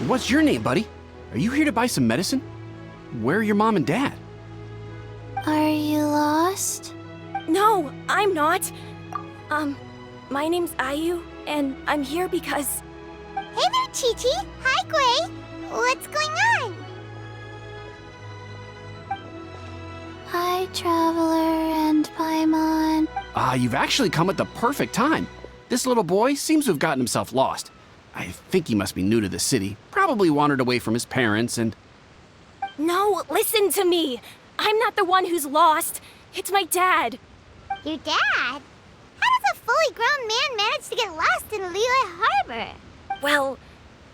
What's your name, buddy? Are you here to buy some medicine? Where are your mom and dad? Are you lost? No, I'm not. My name's Ayu, and I'm here because... Hey there, Chi-Chi. Hi, Gui. What's going on? Hi, Traveler and Paimon. You've actually come at the perfect time. This little boy seems to have gotten himself lost. I think he must be new to the city. Probably wandered away from his parents and... No, listen to me. I'm not the one who's lost. It's my dad. Your dad? How does a fully grown man manage to get lost in Liyue Harbor? Well,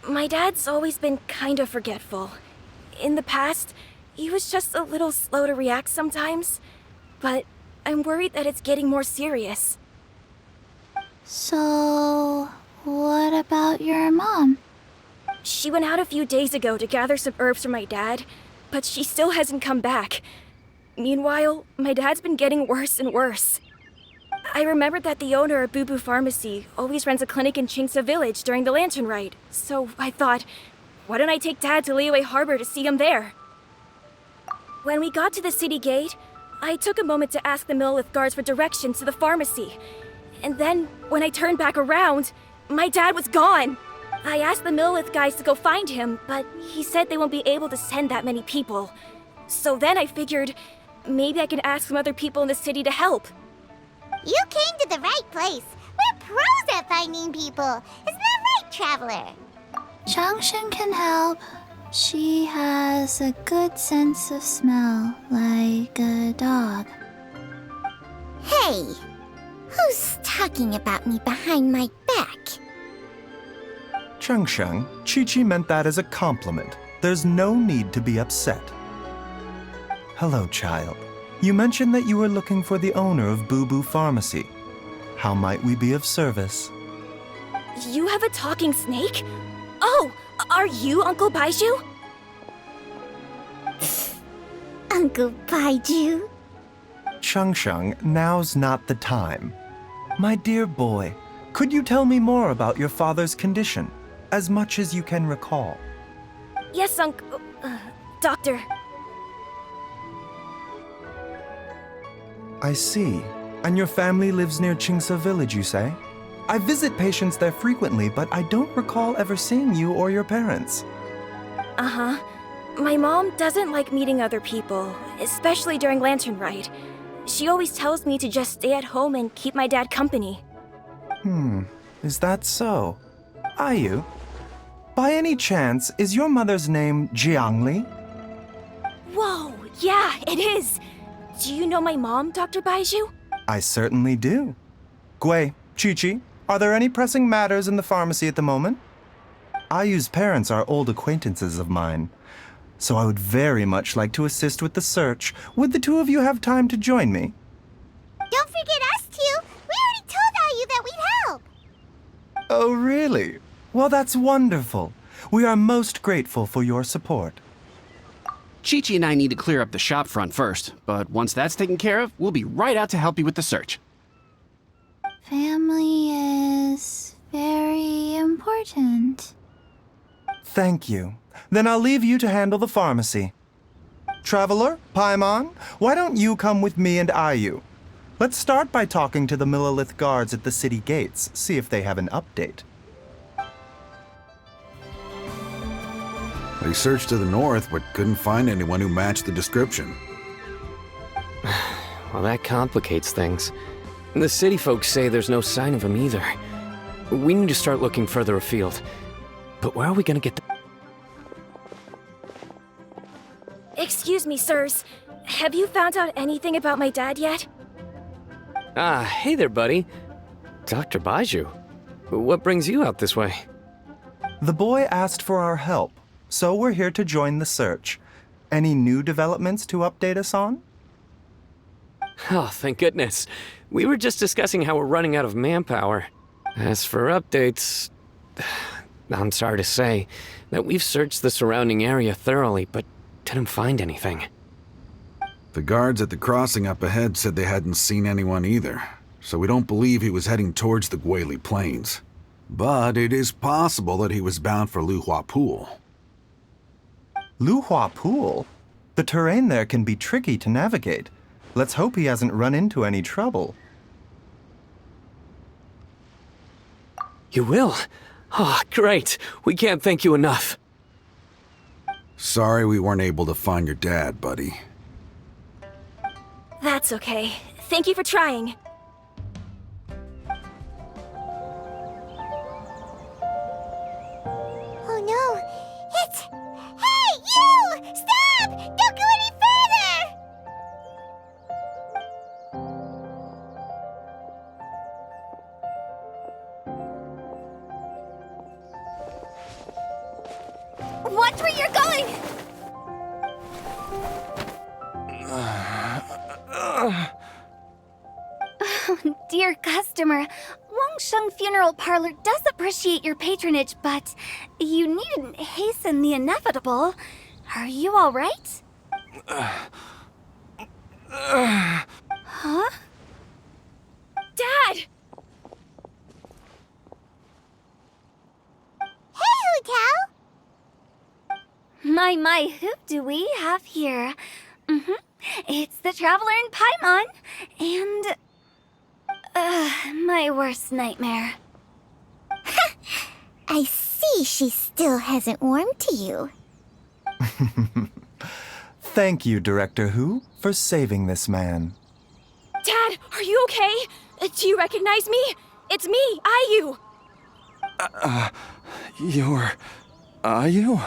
my dad's always been kind of forgetful. In the past, he was just a little slow to react sometimes. But I'm worried that it's getting more serious. So, what about your mom? She went out a few days ago to gather some herbs for my dad, but she still hasn't come back. Meanwhile, my dad's been getting worse and worse. I remembered that the owner of Boo Boo Pharmacy always runs a clinic in Chingsa Village during the Lantern Rite, so I thought, why don't I take Dad to Liyue Harbor to see him there? When we got to the city gate, I took a moment to ask the Millith guards for directions to the pharmacy. And then, when I turned back around, my dad was gone. I asked the Millith guys to go find him, but he said they won't be able to send that many people. So then I figured, maybe I can ask some other people in the city to help. You came to the right place. We're pros at finding people. Isn't that right, Traveler? Changshin can help. She has a good sense of smell, like a dog. Hey, who's talking about me behind my back? Changsheng, Chi-Chi meant that as a compliment. There's no need to be upset. Hello, child. You mentioned that you were looking for the owner of Boo Boo Pharmacy. How might we be of service? You have a talking snake? Oh, are you Uncle Baiju? Uncle Baiju? Changsheng, now's not the time. My dear boy, could you tell me more about your father's condition, as much as you can recall? Yes, Doctor. I see. And your family lives near Chingsa Village, you say? I visit patients there frequently, but I don't recall ever seeing you or your parents. Uh-huh. My mom doesn't like meeting other people, especially during Lantern Rite. She always tells me to just stay at home and keep my dad company. Is that so? Ayu, by any chance, is your mother's name Jiangli? Whoa, yeah, it is! Do you know my mom, Dr. Baiju? I certainly do. Gui, Chi-Chi, are there any pressing matters in the pharmacy at the moment? Ayu's parents are old acquaintances of mine, so I would very much like to assist with the search. Would the two of you have time to join me? Don't forget us two. We already told Ayu that we'd help. Oh, really? Well, that's wonderful. We are most grateful for your support. Chi-Chi and I need to clear up the shop front first, but once that's taken care of, we'll be right out to help you with the search. Family is very important. Thank you. Then I'll leave you to handle the pharmacy. Traveler, Paimon, why don't you come with me and Ayu? Let's start by talking to the Millith guards at the city gates, see if they have an update. They searched to the north, but couldn't find anyone who matched the description. Well, that complicates things. The city folks say there's no sign of him either. We need to start looking further afield. But where are we gonna get the... Excuse me, sirs. Have you found out anything about my dad yet? Ah, hey there, buddy. Dr. Baiju. What brings you out this way? The boy asked for our help, so we're here to join the search. Any new developments to update us on? Oh, thank goodness. We were just discussing how we're running out of manpower. As for updates... I'm sorry to say that we've searched the surrounding area thoroughly, but didn't find anything. The guards at the crossing up ahead said they hadn't seen anyone either, so we don't believe he was heading towards the Guili Plains. But it is possible that he was bound for Luhua Pool. Luhua Pool? The terrain there can be tricky to navigate. Let's hope he hasn't run into any trouble. You will? Oh, great. We can't thank you enough. Sorry we weren't able to find your dad, buddy. That's okay. Thank you for trying. Oh no! It's... Hey, you! Stop! Don't go any further! Watch where you're going! Dear customer, Wangsheng Funeral Parlor does appreciate your patronage, but you needn't hasten the inevitable. Are you all right? Huh? Dad! Hey, Hu Tao! My, who do we have here? It's the Traveler in Paimon, and... my worst nightmare. I see she still hasn't warmed to you. Thank you, Director Hu, for saving this man. Dad, are you okay? Do you recognize me? It's me, Ayu. Are you?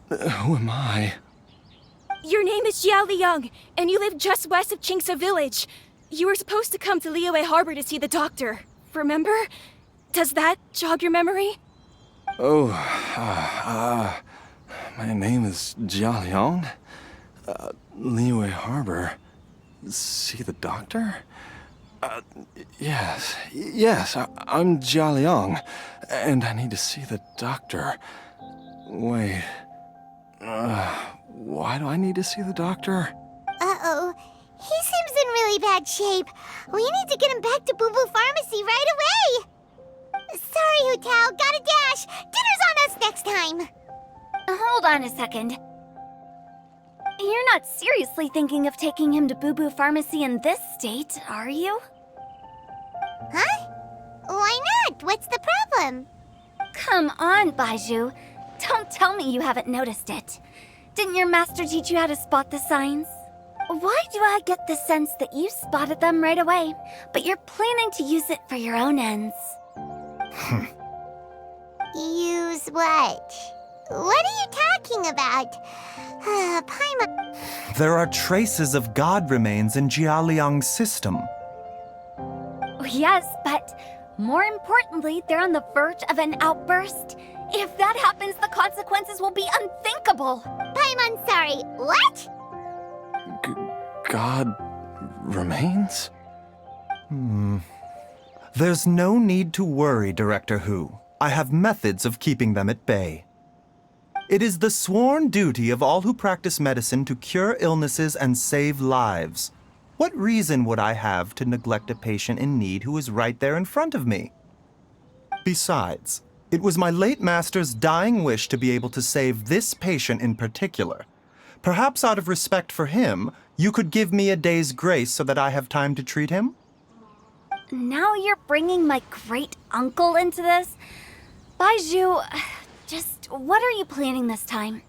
Who am I? Your name is Jia Liang, and you live just west of Qingsa Village. You were supposed to come to Liyue Harbor to see the doctor. Remember? Does that jog your memory? Oh, my name is Jia Liang. Liyue Harbor. See the doctor? Yes, I'm Jia Liang, and I need to see the doctor. Wait, why do I need to see the doctor? Uh-oh. He seems in really bad shape. We need to get him back to Boo Boo Pharmacy right away! Sorry, Hu Tao. Gotta dash. Dinner's on us next time. Hold on a second. You're not seriously thinking of taking him to Boo Boo Pharmacy in this state, are you? Huh? Why not? What's the problem? Come on, Baizhu. Don't tell me you haven't noticed it. Didn't your master teach you how to spot the signs? Why do I get the sense that you spotted them right away, but you're planning to use it for your own ends? Use what? What are you talking about? Paimon... There are traces of god remains in Jia Liang's system. Yes, but more importantly, they're on the verge of an outburst. If that happens, the consequences will be unthinkable. Paimon, sorry. What? God remains? There's no need to worry, Director Hu. I have methods of keeping them at bay. It is the sworn duty of all who practice medicine to cure illnesses and save lives. What reason would I have to neglect a patient in need who is right there in front of me? Besides, it was my late master's dying wish to be able to save this patient in particular. Perhaps out of respect for him, you could give me a day's grace so that I have time to treat him? Now you're bringing my great-uncle into this? Baizhu, just what are you planning this time?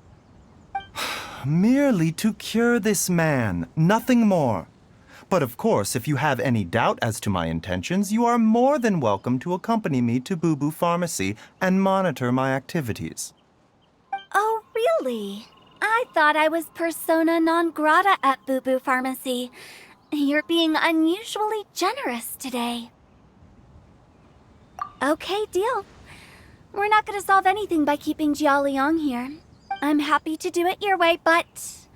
Merely to cure this man, nothing more. But of course, if you have any doubt as to my intentions, you are more than welcome to accompany me to Boo Boo Pharmacy and monitor my activities. Oh, really? I thought I was persona non grata at Boo Boo Pharmacy. You're being unusually generous today. Okay, deal. We're not going to solve anything by keeping Jia Liang here. I'm happy to do it your way, but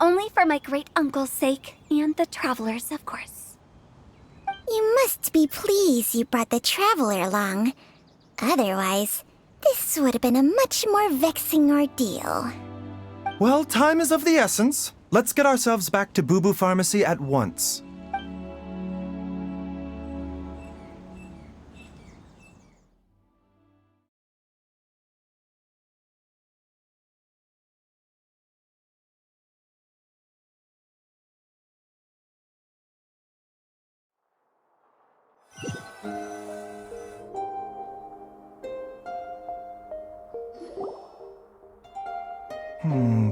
only for my great-uncle's sake and the travelers, of course. You must be pleased you brought the traveler along. Otherwise, this would have been a much more vexing ordeal. Well, time is of the essence. Let's get ourselves back to Boo Boo Pharmacy at once.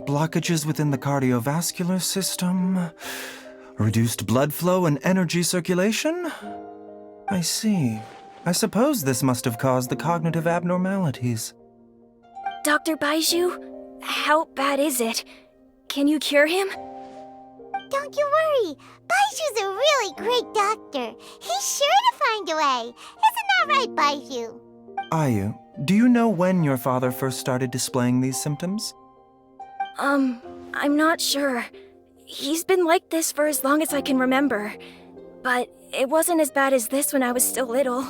Blockages within the cardiovascular system, reduced blood flow and energy circulation? I see. I suppose this must have caused the cognitive abnormalities. Dr. Baiju, how bad is it? Can you cure him? Don't you worry. Baiju's a really great doctor. He's sure to find a way. Isn't that right, Baiju? Ayu, do you know when your father first started displaying these symptoms? I'm not sure. He's been like this for as long as I can remember. But it wasn't as bad as this when I was still little.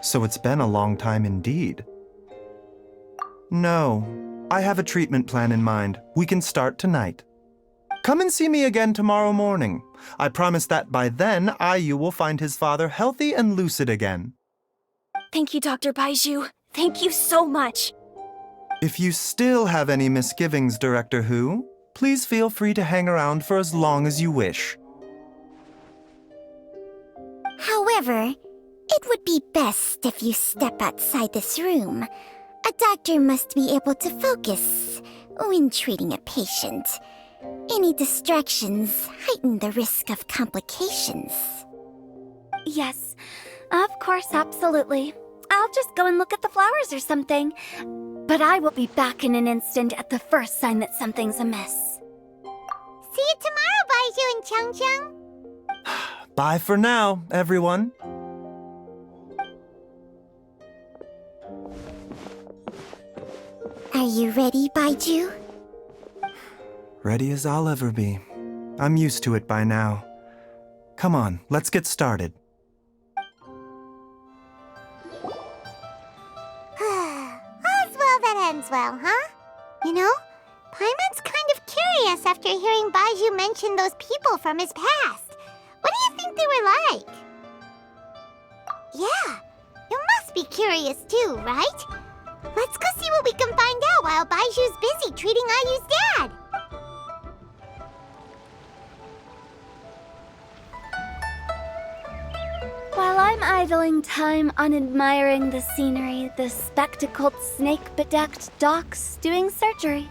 So it's been a long time indeed. No, I have a treatment plan in mind. We can start tonight. Come and see me again tomorrow morning. I promise that by then, Ayu will find his father healthy and lucid again. Thank you, Dr. Baiju. Thank you so much. If you still have any misgivings, Director Hu, please feel free to hang around for as long as you wish. However, it would be best if you step outside this room. A doctor must be able to focus when treating a patient. Any distractions heighten the risk of complications. Yes, of course, absolutely. I'll just go and look at the flowers or something. But I will be back in an instant at the first sign that something's amiss. See you tomorrow, Baiju and Chang. Bye for now, everyone. Are you ready, Baiju? Ready as I'll ever be. I'm used to it by now. Come on, let's get started. All's well that ends well, huh? You know, Paimon's kind of curious after hearing Baiju mention those people from his past. What do you think they were like? Yeah, you must be curious too, right? Let's go see what we can find out while Baiju's busy treating Ayu's dad. While I'm idling time on admiring the scenery, the spectacled snake-bedecked docs doing surgery.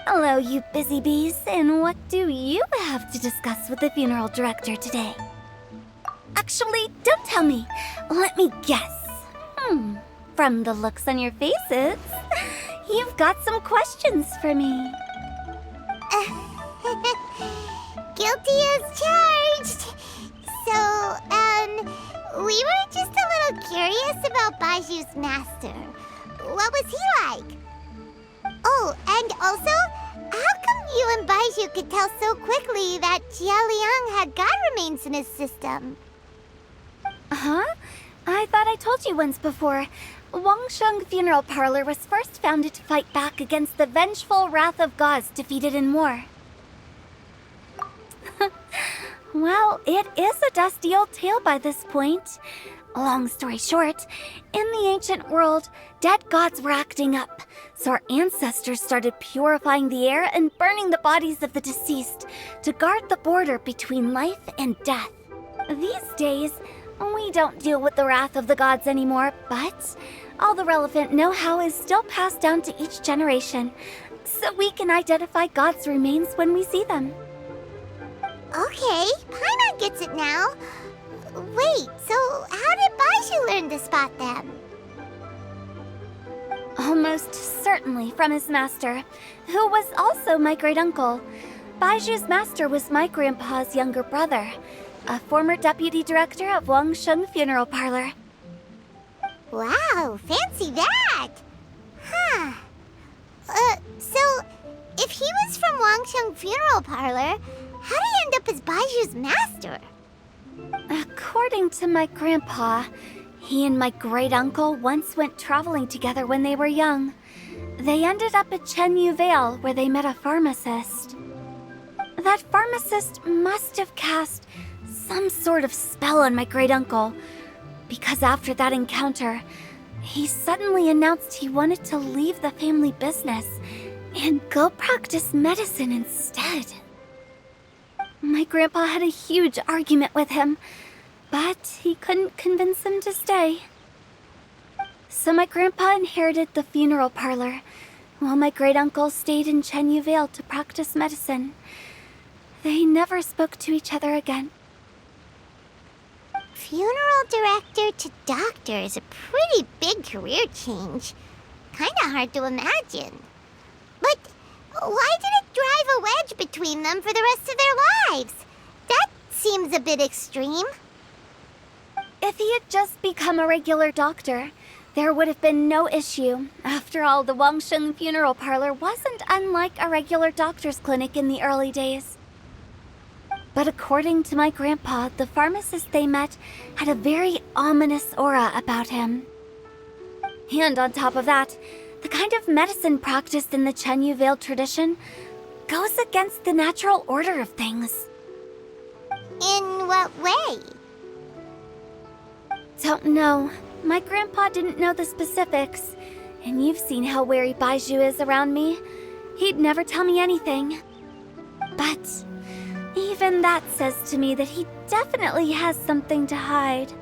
Hello, you busy bees, and what do you have to discuss with the funeral director today? Actually, don't tell me. Let me guess. From the looks on your faces, you've got some questions for me. Guilty as charged. So, we were just a little curious about Baiju's master. What was he like? Oh, and also, how come you and Baiju could tell so quickly that Jia Liang had god remains in his system? Huh? I thought I told you once before. Wangsheng Funeral Parlor was first founded to fight back against the vengeful wrath of gods defeated in war. Well, it is a dusty old tale by this point. Long story short, in the ancient world, dead gods were acting up, so our ancestors started purifying the air and burning the bodies of the deceased to guard the border between life and death. These days, we don't deal with the wrath of the gods anymore, but all the relevant know-how is still passed down to each generation, so we can identify gods' remains when we see them. Okay, Paimon gets it now. Wait, so how did Baiju learn to spot them? Almost certainly from his master, who was also my great-uncle. Baiju's master was my grandpa's younger brother, a former deputy director of Wangsheng Funeral Parlor. Wow, fancy that! Huh. So, if he was from Wangsheng Funeral Parlor, how did he end up as Baiju's master? According to my grandpa, he and my great-uncle once went traveling together when they were young. They ended up at Chenyu Vale, where they met a pharmacist. That pharmacist must have cast some sort of spell on my great-uncle, because after that encounter, he suddenly announced he wanted to leave the family business and go practice medicine instead. My grandpa had a huge argument with him, but he couldn't convince him to stay. So my grandpa inherited the funeral parlor, while my great-uncle stayed in Chenyu Vale to practice medicine. They never spoke to each other again. Funeral director to doctor is a pretty big career change. Kinda hard to imagine. But why did it drive a wedge between them for the rest of their lives? That seems a bit extreme. If he had just become a regular doctor, there would have been no issue. After all, the Wangsheng Funeral Parlor wasn't unlike a regular doctor's clinic in the early days. But according to my grandpa, the pharmacist they met had a very ominous aura about him. And on top of that, the kind of medicine practiced in the Chenyu Vale tradition goes against the natural order of things. In what way? Don't know. My grandpa didn't know the specifics, and you've seen how wary Baizhu is around me. He'd never tell me anything. But even that says to me that he definitely has something to hide.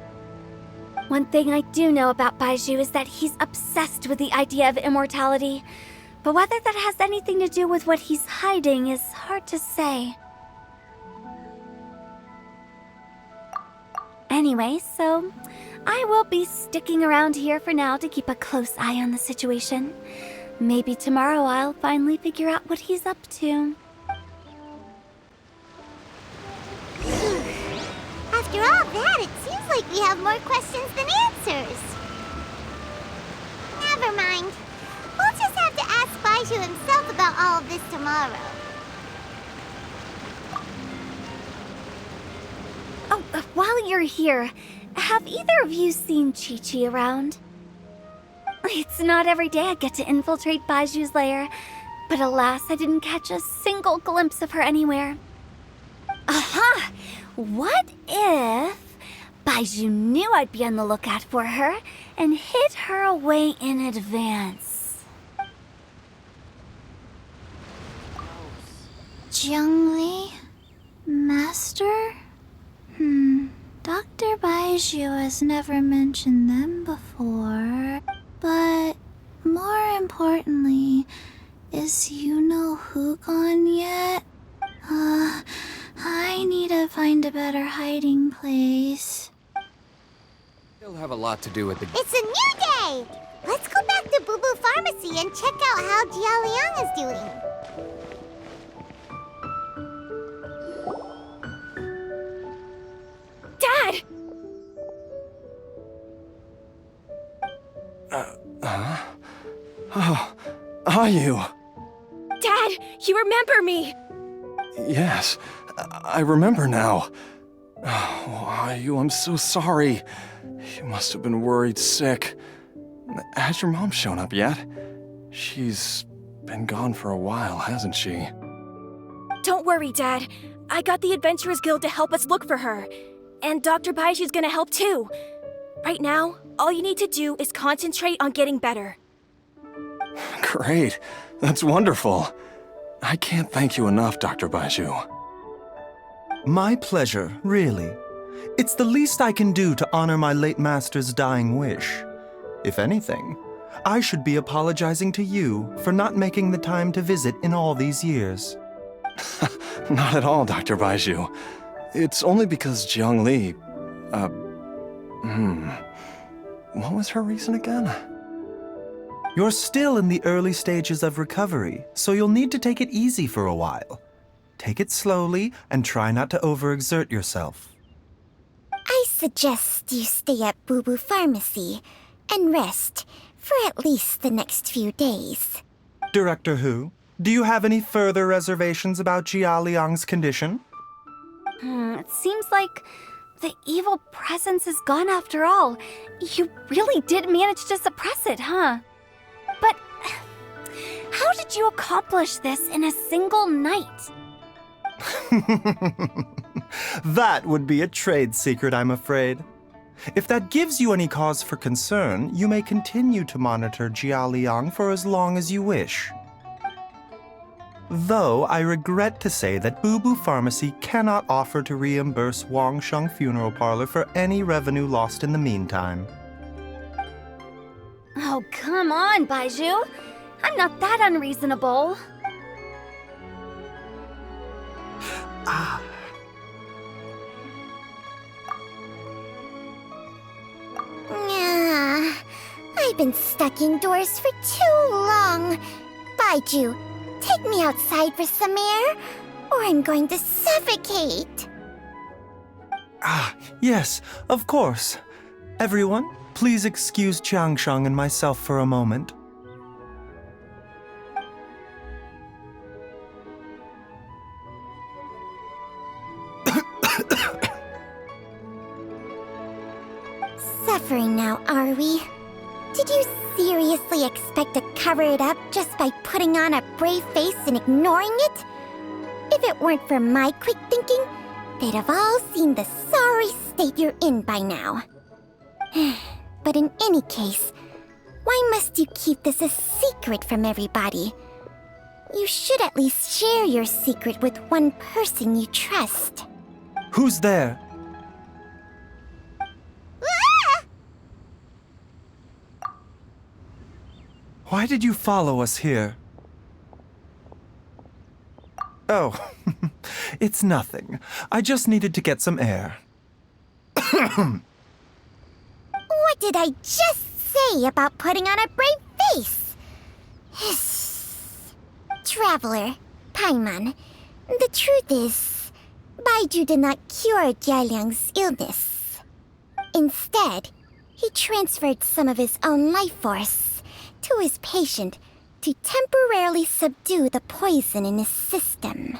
One thing I do know about Baizhu is that he's obsessed with the idea of immortality, but whether that has anything to do with what he's hiding is hard to say. Anyway, so I will be sticking around here for now to keep a close eye on the situation. Maybe tomorrow I'll finally figure out what he's up to. After all that, it seems like we have more questions than answers. Never mind. We'll just have to ask Baizhu himself about all of this tomorrow. Oh, while you're here, have either of you seen Chi-Chi around? It's not every day I get to infiltrate Baizhu's lair, but alas, I didn't catch a single glimpse of her anywhere. Aha! What if Baizhu knew I'd be on the lookout for her and hid her away in advance? Jiangli? Master? Dr. Baizhu has never mentioned them before. But more importantly, is Hu gone yet? I need to find a better hiding place. He'll have a lot to do with the... It's a new day! Let's go back to Boo Boo Pharmacy and check out how Jia Liang is doing. Dad! Oh, are you? Dad, you remember me! Yes, I remember now. Oh, are you? I'm so sorry. You must have been worried sick. Has your mom shown up yet? She's been gone for a while, hasn't she? Don't worry, Dad. I got the Adventurers Guild to help us look for her. And Dr. Baizhu's gonna help too. Right now, all you need to do is concentrate on getting better. Great. That's wonderful. I can't thank you enough, Dr. Baizhu. My pleasure, really. It's the least I can do to honor my late master's dying wish. If anything, I should be apologizing to you for not making the time to visit in all these years. Not at all, Dr. Baizhu. It's only because Jiangli... What was her reason again? You're still in the early stages of recovery, so you'll need to take it easy for a while. Take it slowly and try not to overexert yourself. I suggest you stay at Boo Boo Pharmacy and rest for at least the next few days. Director Hu, do you have any further reservations about Jia Liang's condition? It seems like the evil presence is gone after all. You really did manage to suppress it, huh? But how did you accomplish this in a single night? That would be a trade secret, I'm afraid. If that gives you any cause for concern, you may continue to monitor Jia Liang for as long as you wish. Though I regret to say that Boo Boo Pharmacy cannot offer to reimburse Wangsheng Funeral Parlor for any revenue lost in the meantime. Oh, come on, Baizhu. I'm not that unreasonable. Yeah, I've been stuck indoors for too long. Baiju, take me outside for some air, or I'm going to suffocate. Yes, of course. Everyone, please excuse Qiangsheng and myself for a moment. Suffering now, are we? Did you seriously expect to cover it up just by putting on a brave face and ignoring it? If it weren't for my quick thinking, they'd have all seen the sorry state you're in by now. But in any case, why must you keep this a secret from everybody? You should at least share your secret with one person you trust. Who's there? Why did you follow us here? Oh, it's nothing. I just needed to get some air. What did I just say about putting on a brave face? Traveler, Paimon, the truth is, Baiju did not cure Jialiang's illness. Instead, he transferred some of his own life force to his patient to temporarily subdue the poison in his system.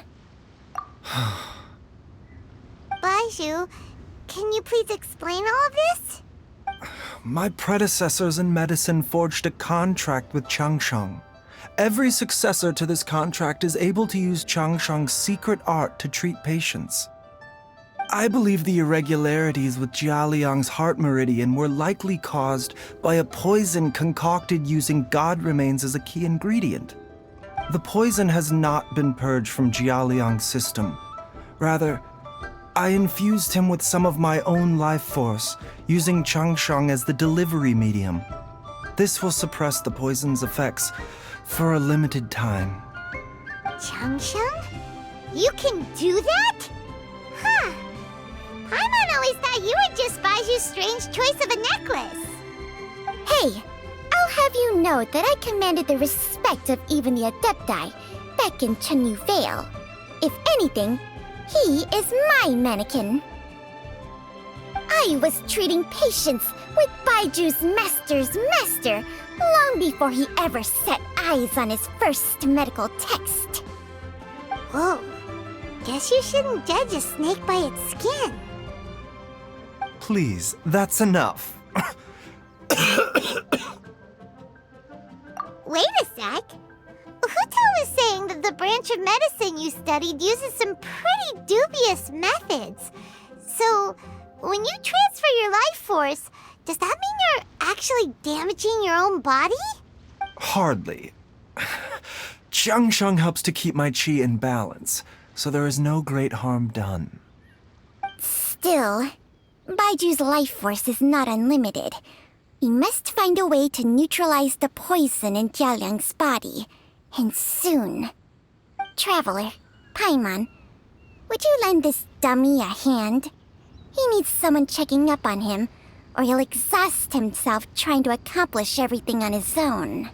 Baiju, can you please explain all of this? My predecessors in medicine forged a contract with Qiangsheng. Every successor to this contract is able to use Qiangsheng's secret art to treat patients. I believe the irregularities with Jialiang's heart meridian were likely caused by a poison concocted using god remains as a key ingredient. The poison has not been purged from Jialiang's system. Rather, I infused him with some of my own life force, using Qiangsheng as the delivery medium. This will suppress the poison's effects for a limited time. Qiangsheng? You can do that? Huh. Paimon always thought you were just Baiju's strange choice of a necklace. Hey, I'll have you know that I commanded the respect of even the Adepti back in Chenyu Vale. If anything, he is my mannequin. I was treating patients with Baiju's master's master long before he ever set eyes on his first medical text. Whoa. Guess you shouldn't judge a snake by its skin. Please, that's enough. Wait a sec. Huto was saying that the branch of medicine you studied uses some pretty dubious methods. So, when you transfer your life force, does that mean you're actually damaging your own body? Hardly. Qiangsheng helps to keep my qi in balance, so there is no great harm done. Still, Baiju's life force is not unlimited. We must find a way to neutralize the poison in Jialiang's body, and soon. Traveler, Paimon, would you lend this dummy a hand? He needs someone checking up on him, or he'll exhaust himself trying to accomplish everything on his own.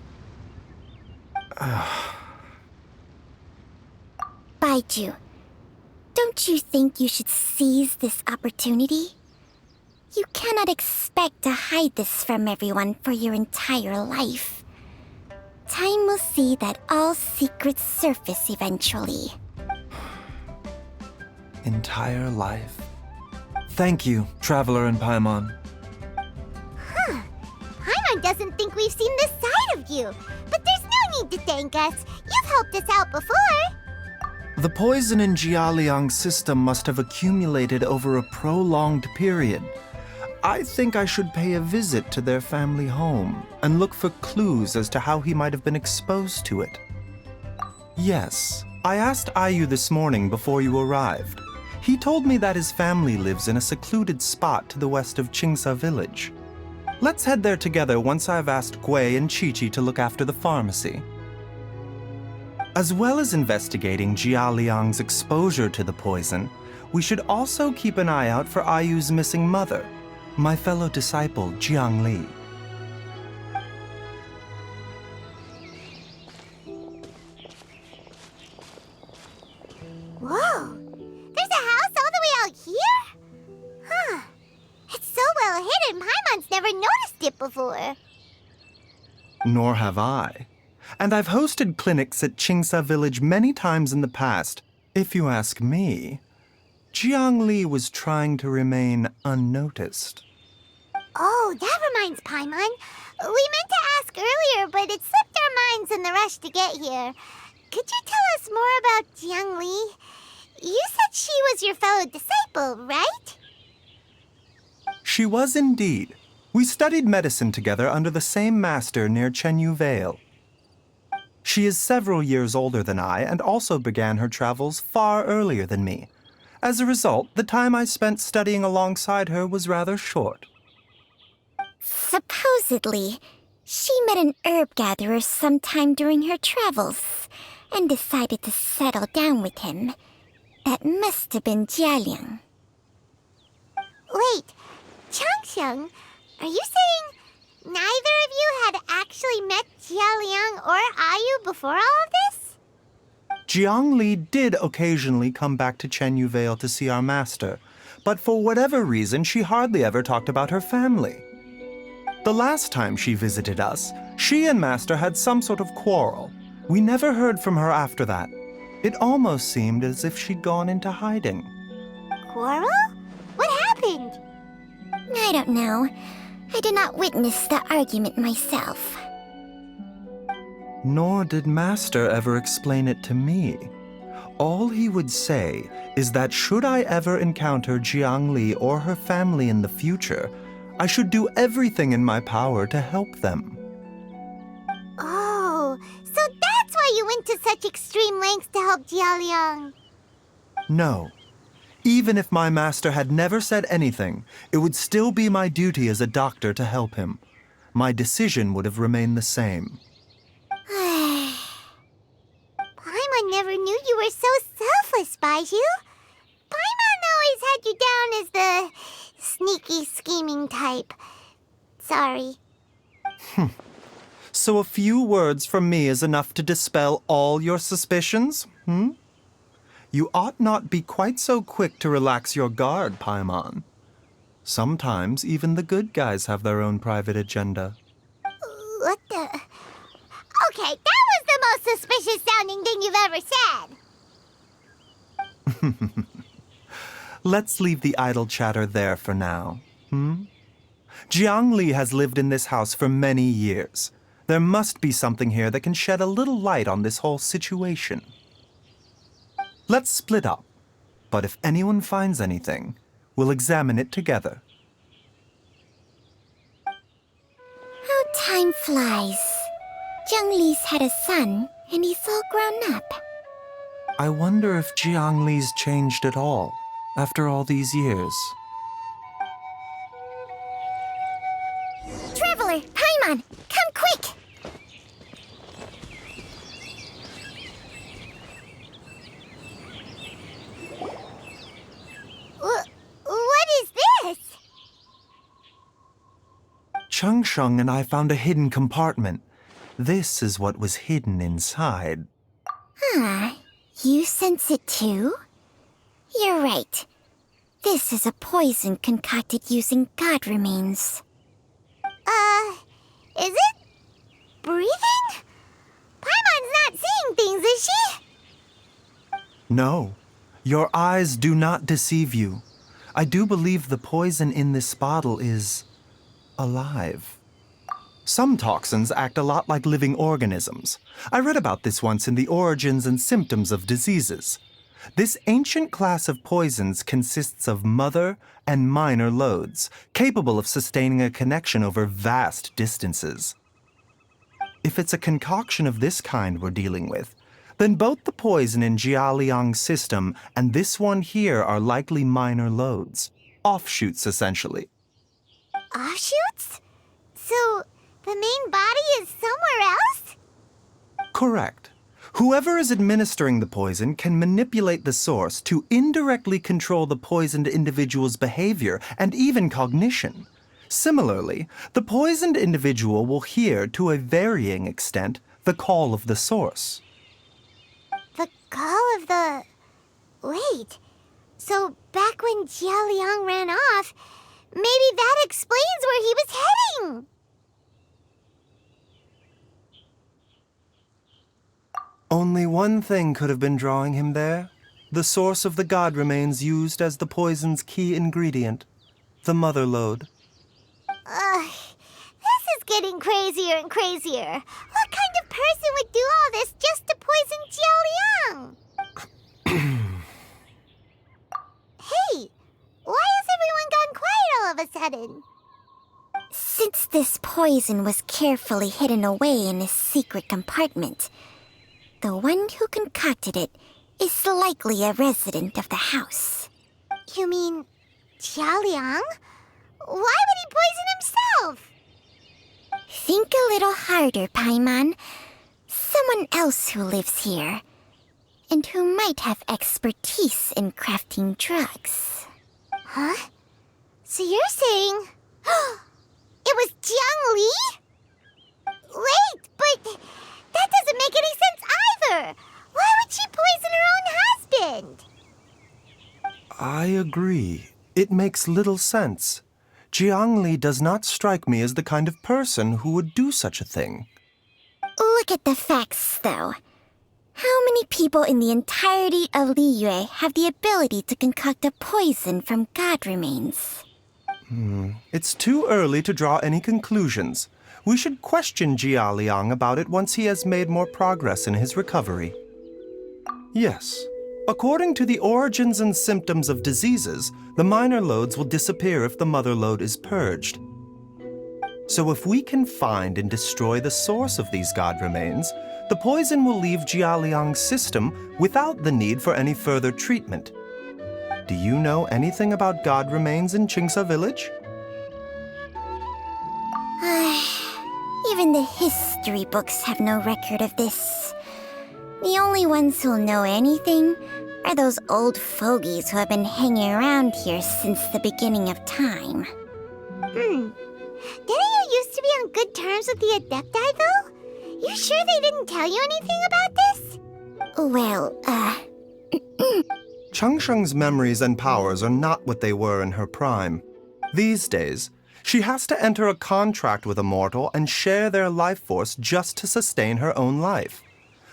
Baiju, don't you think you should seize this opportunity? You cannot expect to hide this from everyone for your entire life. Time will see that all secrets surface eventually. Entire life. Thank you, Traveler and Paimon. Huh. Paimon doesn't think we've seen this side of you. But there's no need to thank us. You've helped us out before. The poison in Jialiang's system must have accumulated over a prolonged period. I think I should pay a visit to their family home and look for clues as to how he might have been exposed to it. Yes, I asked Ayu this morning before you arrived. He told me that his family lives in a secluded spot to the west of Qingsa village. Let's head there together once I've asked Gui and Chi-Chi to look after the pharmacy. As well as investigating Jia Liang's exposure to the poison, we should also keep an eye out for Ayu's missing mother, my fellow disciple Jiang Li. Whoa! There's a house all the way out here? Huh. It's so well hidden, Paimon's never noticed it before. Nor have I. And I've hosted clinics at Qingsa Village many times in the past. If you ask me, Jiang Li was trying to remain unnoticed. Oh, that reminds Paimon. We meant to ask earlier, but it slipped our minds in the rush to get here. Could you tell us more about Jiang Li? You said she was your fellow disciple, right? She was indeed. We studied medicine together under the same master near Chenyu Vale. She is several years older than I and also began her travels far earlier than me. As a result, the time I spent studying alongside her was rather short. Supposedly, she met an herb gatherer sometime during her travels and decided to settle down with him. That must have been Jialiang. Wait, Changsheng, are you saying neither of you had actually met Jialiang or Ayu before all of this? Jiang Li did occasionally come back to Chenyu Vale to see our master, but for whatever reason, she hardly ever talked about her family. The last time she visited us, she and Master had some sort of quarrel. We never heard from her after that. It almost seemed as if she'd gone into hiding. Quarrel? What happened? I don't know. I did not witness the argument myself. Nor did Master ever explain it to me. All he would say is that should I ever encounter Jiang Li or her family in the future, I should do everything in my power to help them. Oh, so that's why you went to such extreme lengths to help Jialiang. No. Even if my master had never said anything, it would still be my duty as a doctor to help him. My decision would have remained the same. Paimon never knew you were so selfless, Baiju. Paimon always had you down as the sneaky, scheming type. Sorry. So a few words from me is enough to dispel all your suspicions, You ought not be quite so quick to relax your guard, Paimon. Sometimes even the good guys have their own private agenda. What the? Okay, that was the most suspicious sounding thing you've ever said. Let's leave the idle chatter there for now, Jiang Li has lived in this house for many years. There must be something here that can shed a little light on this whole situation. Let's split up, but if anyone finds anything, we'll examine it together. How time flies. Jiang Li's had a son, and he's all grown up. I wonder if Jiang Li's changed at all after all these years. Traveler, Paimon, come quick! What is this? Changsheng and I found a hidden compartment. This is what was hidden inside. You sense it too? You're right. This is a poison concocted using god remains. Is it breathing? Paimon's not seeing things, is she? No, your eyes do not deceive you. I do believe the poison in this bottle is alive. Some toxins act a lot like living organisms. I read about this once in the Origins and Symptoms of Diseases. This ancient class of poisons consists of mother and minor loads, capable of sustaining a connection over vast distances. If it's a concoction of this kind we're dealing with, then both the poison in Jialiang's system and this one here are likely minor loads, offshoots essentially. Offshoots? So, the main body is somewhere else? Correct. Whoever is administering the poison can manipulate the source to indirectly control the poisoned individual's behavior and even cognition. Similarly, the poisoned individual will hear, to a varying extent, the call of the source. The call of the... Wait. So back when Jia Liang ran off, maybe that explains where he was heading. Only one thing could have been drawing him there. The source of the god remains used as the poison's key ingredient, the mother lode. This is getting crazier and crazier. What kind of person would do all this just to poison Jia Liang? Hey, why has everyone gone quiet all of a sudden? Since this poison was carefully hidden away in a secret compartment, the one who concocted it is likely a resident of the house. You mean Jia Liang? Why would he poison himself? Think a little harder, Paimon. Someone else who lives here, and who might have expertise in crafting drugs. Huh? So you're saying... it was Jiang Li? Wait, but that doesn't make any sense either! Why would she poison her own husband? I agree. It makes little sense. Jiang Li does not strike me as the kind of person who would do such a thing. Look at the facts, though. How many people in the entirety of Liyue have the ability to concoct a poison from god remains? It's too early to draw any conclusions. We should question Jia Liang about it once he has made more progress in his recovery. Yes. According to the origins and symptoms of diseases, the minor lodes will disappear if the mother lode is purged. So if we can find and destroy the source of these god remains, the poison will leave Jia Liang's system without the need for any further treatment. Do you know anything about god remains in Qingsa village? Even the history books have no record of this. The only ones who'll know anything are those old fogies who have been hanging around here since the beginning of time. Didn't you used to be on good terms with the Adepti, though? You sure they didn't tell you anything about this? Well, Changsheng's memories and powers are not what they were in her prime. These days, she has to enter a contract with a mortal and share their life force just to sustain her own life.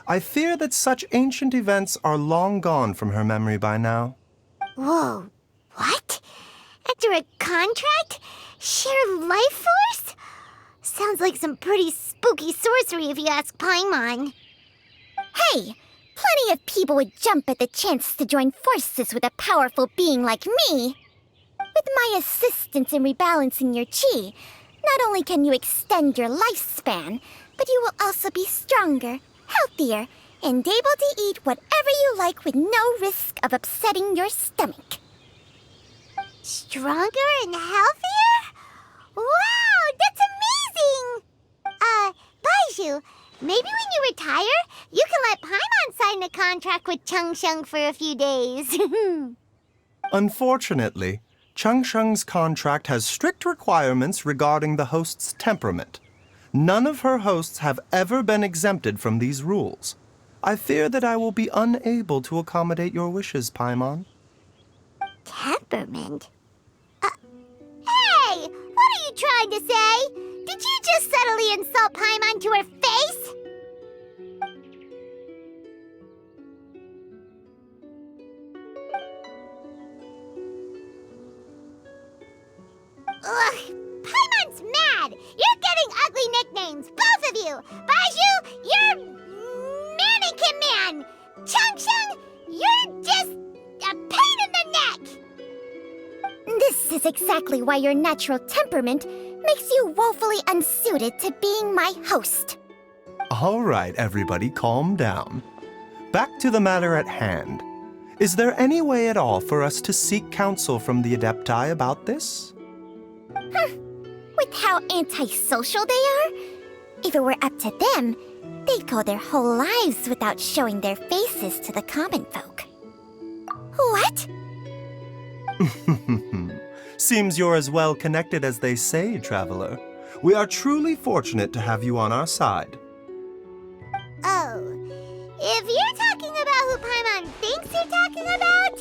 I fear that such ancient events are long gone from her memory by now. Whoa, what? Enter a contract? Share life force? Sounds like some pretty spooky sorcery if you ask Paimon. hey! Plenty of people would jump at the chance to join forces with a powerful being like me. With my assistance in rebalancing your chi, not only can you extend your lifespan, but you will also be stronger, healthier, and able to eat whatever you like with no risk of upsetting your stomach. Stronger and healthier? Wow, that's amazing! Baizhu, maybe when you retire, you can let Paimon sign a contract with Changsheng for a few days. Unfortunately, Changsheng's contract has strict requirements regarding the host's temperament. None of her hosts have ever been exempted from these rules. I fear that I will be unable to accommodate your wishes, Paimon. Temperament? Hey! What are you trying to say? Did you just subtly insult Paimon to her face? Ugh! Paimon's mad! You're getting ugly nicknames, both of you! Baizhu, you're Mannequin Man! Changsheng, you're just a pain in the neck! This is exactly why your natural temperament makes you woefully unsuited to being my host. All right, everybody, calm down. Back to the matter at hand. Is there any way at all for us to seek counsel from the Adepti about this? With how antisocial they are, If it were up to them, they'd go their whole lives without showing their faces to the common folk. What? Seems you're as well connected as they say, traveler. We are truly fortunate to have you on our side. Oh, if you're talking about who Paimon thinks you're talking about,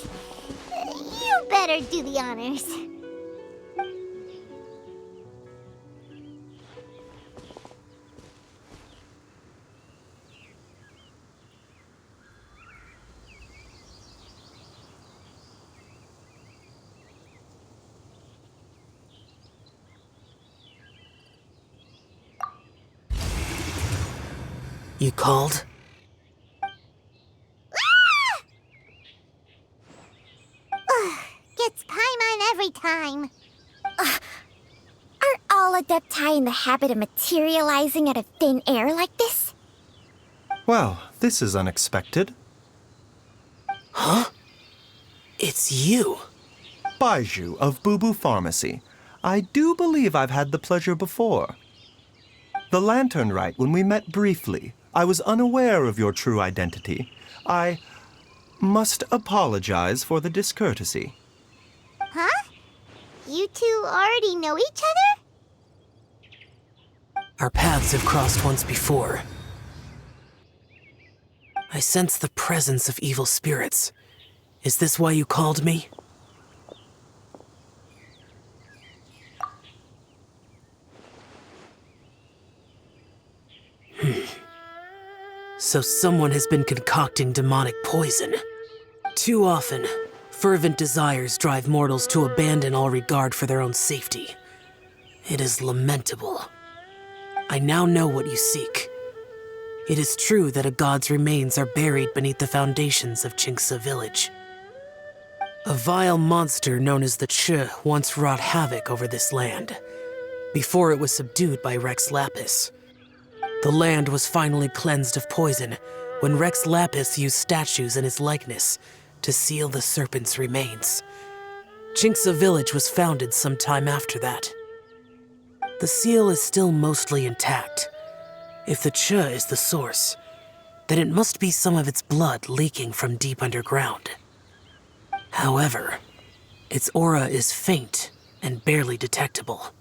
you better do the honors. You called? Gets Paimon every time. Are all Adepti in the habit of materializing out of thin air like this? Well, this is unexpected. Huh? It's you. Baiju of Bubu Pharmacy. I do believe I've had the pleasure before. The Lantern Rite, when we met briefly, I was unaware of your true identity. I must apologize for the discourtesy. Huh? You two already know each other? Our paths have crossed once before. I sense the presence of evil spirits. Is this why you called me? So someone has been concocting demonic poison. Too often, fervent desires drive mortals to abandon all regard for their own safety. It is lamentable. I now know what you seek. It is true that a god's remains are buried beneath the foundations of Jinxa village. A vile monster known as the Ch once wrought havoc over this land, before it was subdued by Rex Lapis. The land was finally cleansed of poison when Rex Lapis used statues in his likeness to seal the serpent's remains. Jinxa village was founded some time after that. The seal is still mostly intact. If the Ch is the source, then it must be some of its blood leaking from deep underground. However, its aura is faint and barely detectable.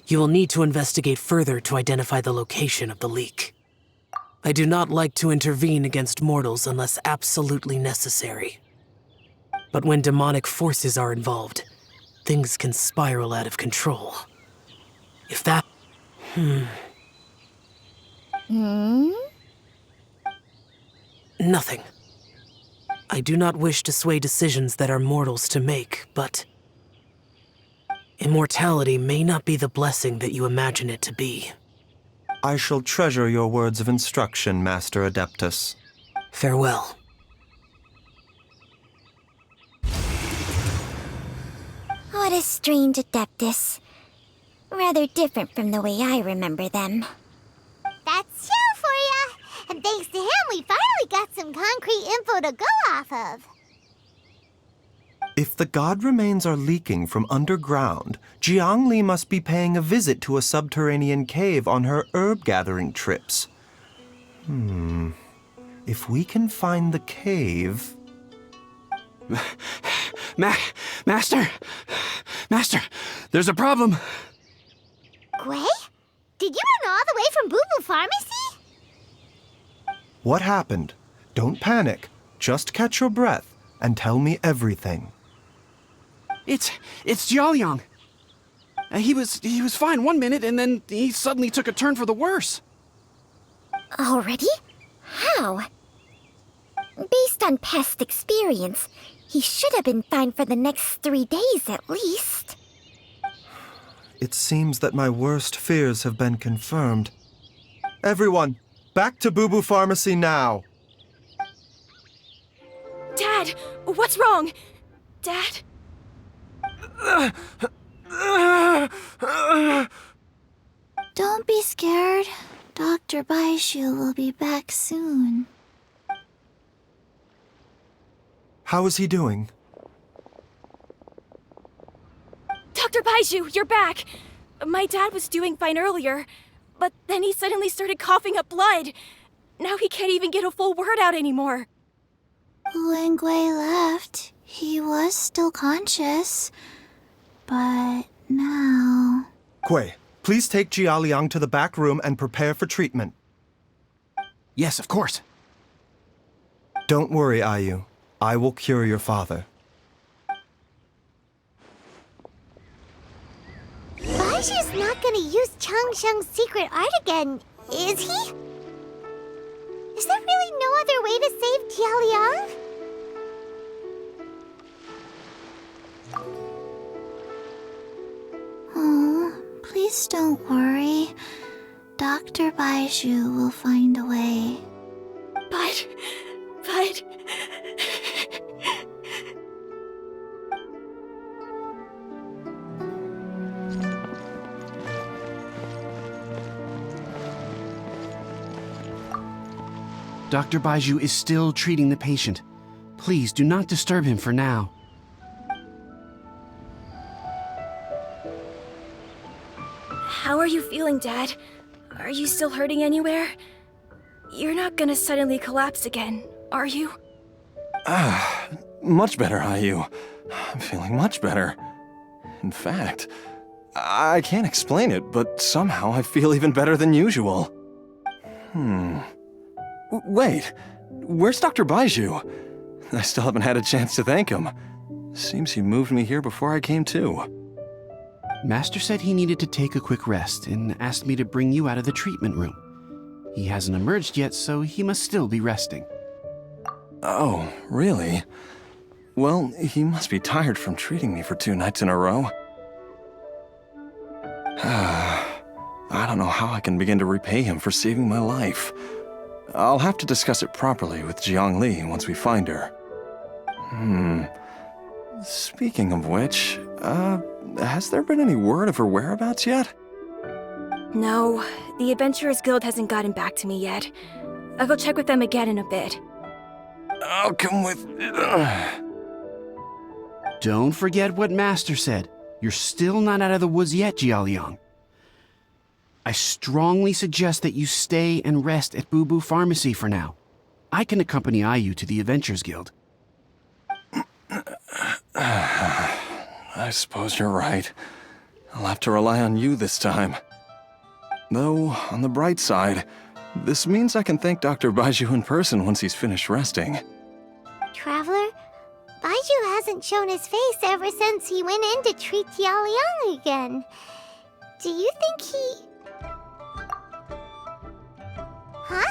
You will need to investigate further to identify the location of the leak. I do not like to intervene against mortals unless absolutely necessary. But when demonic forces are involved, things can spiral out of control. If that... Nothing. I do not wish to sway decisions that are mortals to make, but... immortality may not be the blessing that you imagine it to be. I shall treasure your words of instruction, Master Adeptus. Farewell. What a strange Adeptus. Rather different from the way I remember them. That's Shell for ya! And thanks to him, we finally got some concrete info to go off of. If the god remains are leaking from underground, Jiangli must be paying a visit to a subterranean cave on her herb-gathering trips. If we can find the cave... Master! Master, there's a problem. Gui? Did you run all the way from Boo Boo Pharmacy? What happened? Don't panic. Just catch your breath and tell me everything. It's Jiaoyang. He was fine one minute, and then he suddenly took a turn for the worse. Already? How? Based on past experience, he should have been fine for the next 3 days at least. It seems that my worst fears have been confirmed. Everyone, back to Boo Boo Pharmacy now! Dad, what's wrong? Dad? Don't be scared. Dr. Baishu will be back soon. How is he doing? Dr. Baiju, you're back! My dad was doing fine earlier, but then he suddenly started coughing up blood. Now he can't even get a full word out anymore. When Gui left, he was still conscious. But now... Gui, please take Jia Liang to the back room and prepare for treatment. Yes, of course. Don't worry, Ayu. I will cure your father. Baishu's not gonna use Changsheng's secret art again, is he? Is there really no other way to save Jialiang? Oh, please don't worry. Dr. Baishu will find a way. But... Dr. Baiju is still treating the patient. Please do not disturb him for now. How are you feeling, Dad? Are you still hurting anywhere? You're not gonna suddenly collapse again, are you? Much better, Ayu. I'm feeling much better. In fact, I can't explain it, but somehow I feel even better than usual. Wait, where's Dr. Baiju? I still haven't had a chance to thank him. Seems he moved me here before I came to. Master said he needed to take a quick rest and asked me to bring you out of the treatment room. He hasn't emerged yet, so he must still be resting. Oh, really? Well, he must be tired from treating me for 2 nights in a row. I don't know how I can begin to repay him for saving my life. I'll have to discuss it properly with Jiang Li once we find her. Speaking of which, has there been any word of her whereabouts yet? No, the Adventurers Guild hasn't gotten back to me yet. I'll go check with them again in a bit. I'll come with... Don't forget what Master said. You're still not out of the woods yet, Jialiang. I strongly suggest that you stay and rest at Boo Boo Pharmacy for now. I can accompany Ayu to the Adventurers Guild. I suppose you're right. I'll have to rely on you this time. Though, on the bright side, this means I can thank Dr. Baiju in person once he's finished resting. Traveler, Baiju hasn't shown his face ever since he went in to treat Jialiang again. Do you think he... Huh?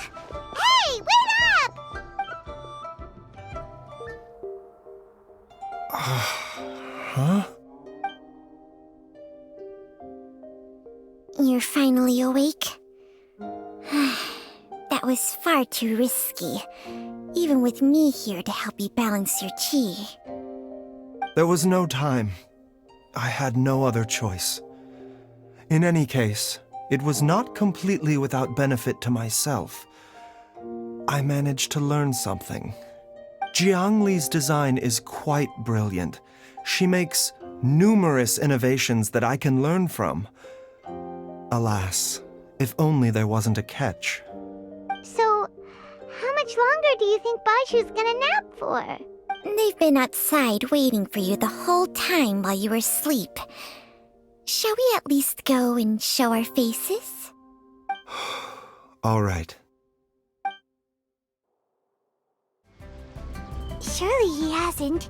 Hey, wait up! Huh? You're finally awake? That was far too risky, even with me here to help you balance your chi. There was no time. I had no other choice. In any case, it was not completely without benefit to myself. I managed to learn something. Jiang Li's design is quite brilliant. She makes numerous innovations that I can learn from. Alas, if only there wasn't a catch. So, how much longer do you think Baishu's gonna nap for? They've been outside waiting for you the whole time while you were asleep. Shall we at least go and show our faces? All right. Surely he hasn't.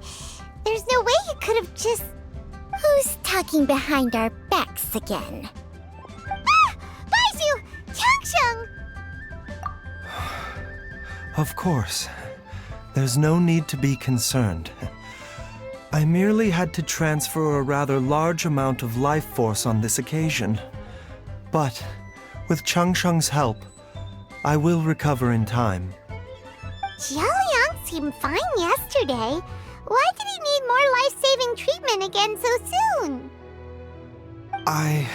There's no way he could have just... Who's talking behind our backs again? Ah! Baishu! Changsheng! Of course. There's no need to be concerned. I merely had to transfer a rather large amount of life force on this occasion. But, with Changsheng's help, I will recover in time. Jialiang seemed fine yesterday. Why did he need more life-saving treatment again so soon? I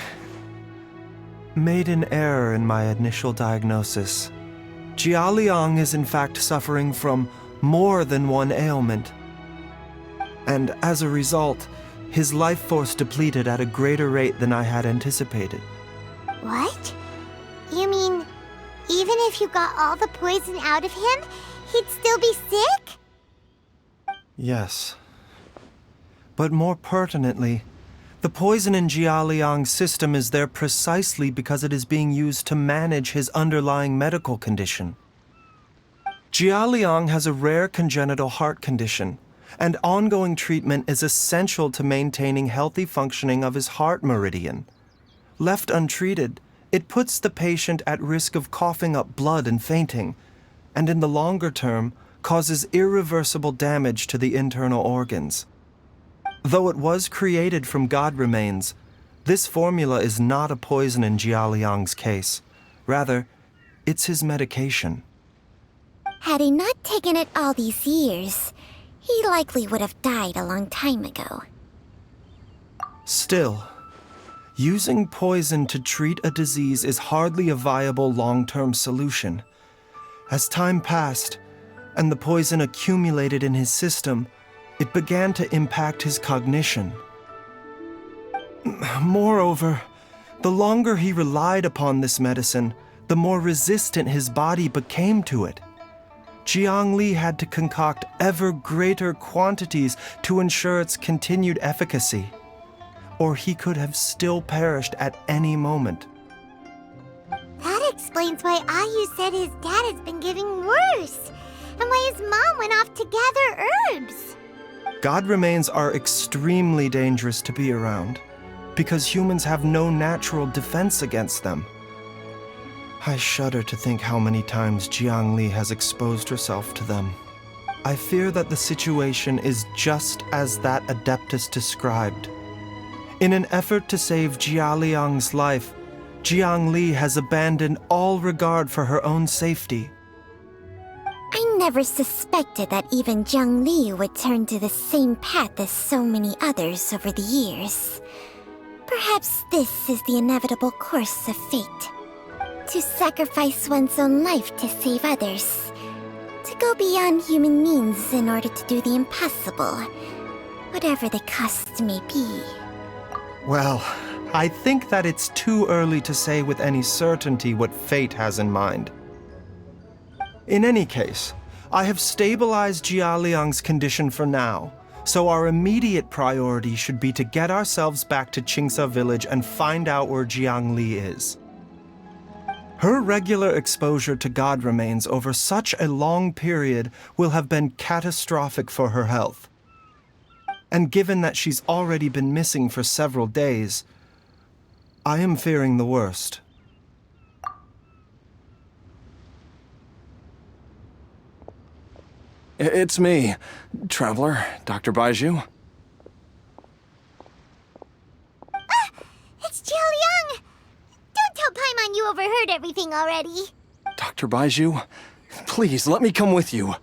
made an error in my initial diagnosis. Jialiang is in fact suffering from more than one ailment. And as a result, his life force depleted at a greater rate than I had anticipated. What? You mean, even if you got all the poison out of him, he'd still be sick? Yes. But more pertinently, the poison in Jialiang's system is there precisely because it is being used to manage his underlying medical condition. Jialiang has a rare congenital heart condition, and ongoing treatment is essential to maintaining healthy functioning of his heart meridian. Left untreated, it puts the patient at risk of coughing up blood and fainting, and in the longer term, causes irreversible damage to the internal organs. Though it was created from god remains, this formula is not a poison in Jialiang's case. Rather, it's his medication. Had he not taken it all these years, he likely would have died a long time ago. Still, using poison to treat a disease is hardly a viable long-term solution. As time passed, and the poison accumulated in his system, it began to impact his cognition. Moreover, the longer he relied upon this medicine, the more resistant his body became to it. Jiang Li had to concoct ever greater quantities to ensure its continued efficacy, or he could have still perished at any moment. That explains why Ayu said his dad has been getting worse, and why his mom went off to gather herbs. God remains are extremely dangerous to be around, because humans have no natural defense against them. I shudder to think how many times Jiang Li has exposed herself to them. I fear that the situation is just as that Adeptus described. In an effort to save Jialiang's life, Jiang Li has abandoned all regard for her own safety. I never suspected that even Jiang Li would turn to the same path as so many others over the years. Perhaps this is the inevitable course of fate. To sacrifice one's own life to save others. To go beyond human means in order to do the impossible, whatever the cost may be. Well, I think that it's too early to say with any certainty what fate has in mind. In any case, I have stabilized Jialiang's condition for now, so our immediate priority should be to get ourselves back to Qingsa village and find out where Jiang Li is. Her regular exposure to god remains over such a long period will have been catastrophic for her health. And given that she's already been missing for several days, I am fearing the worst. It's me, Traveler, Dr. Baiju. It's Jialiang! Don't tell Paimon you overheard everything already. Dr. Baiju, please let me come with you.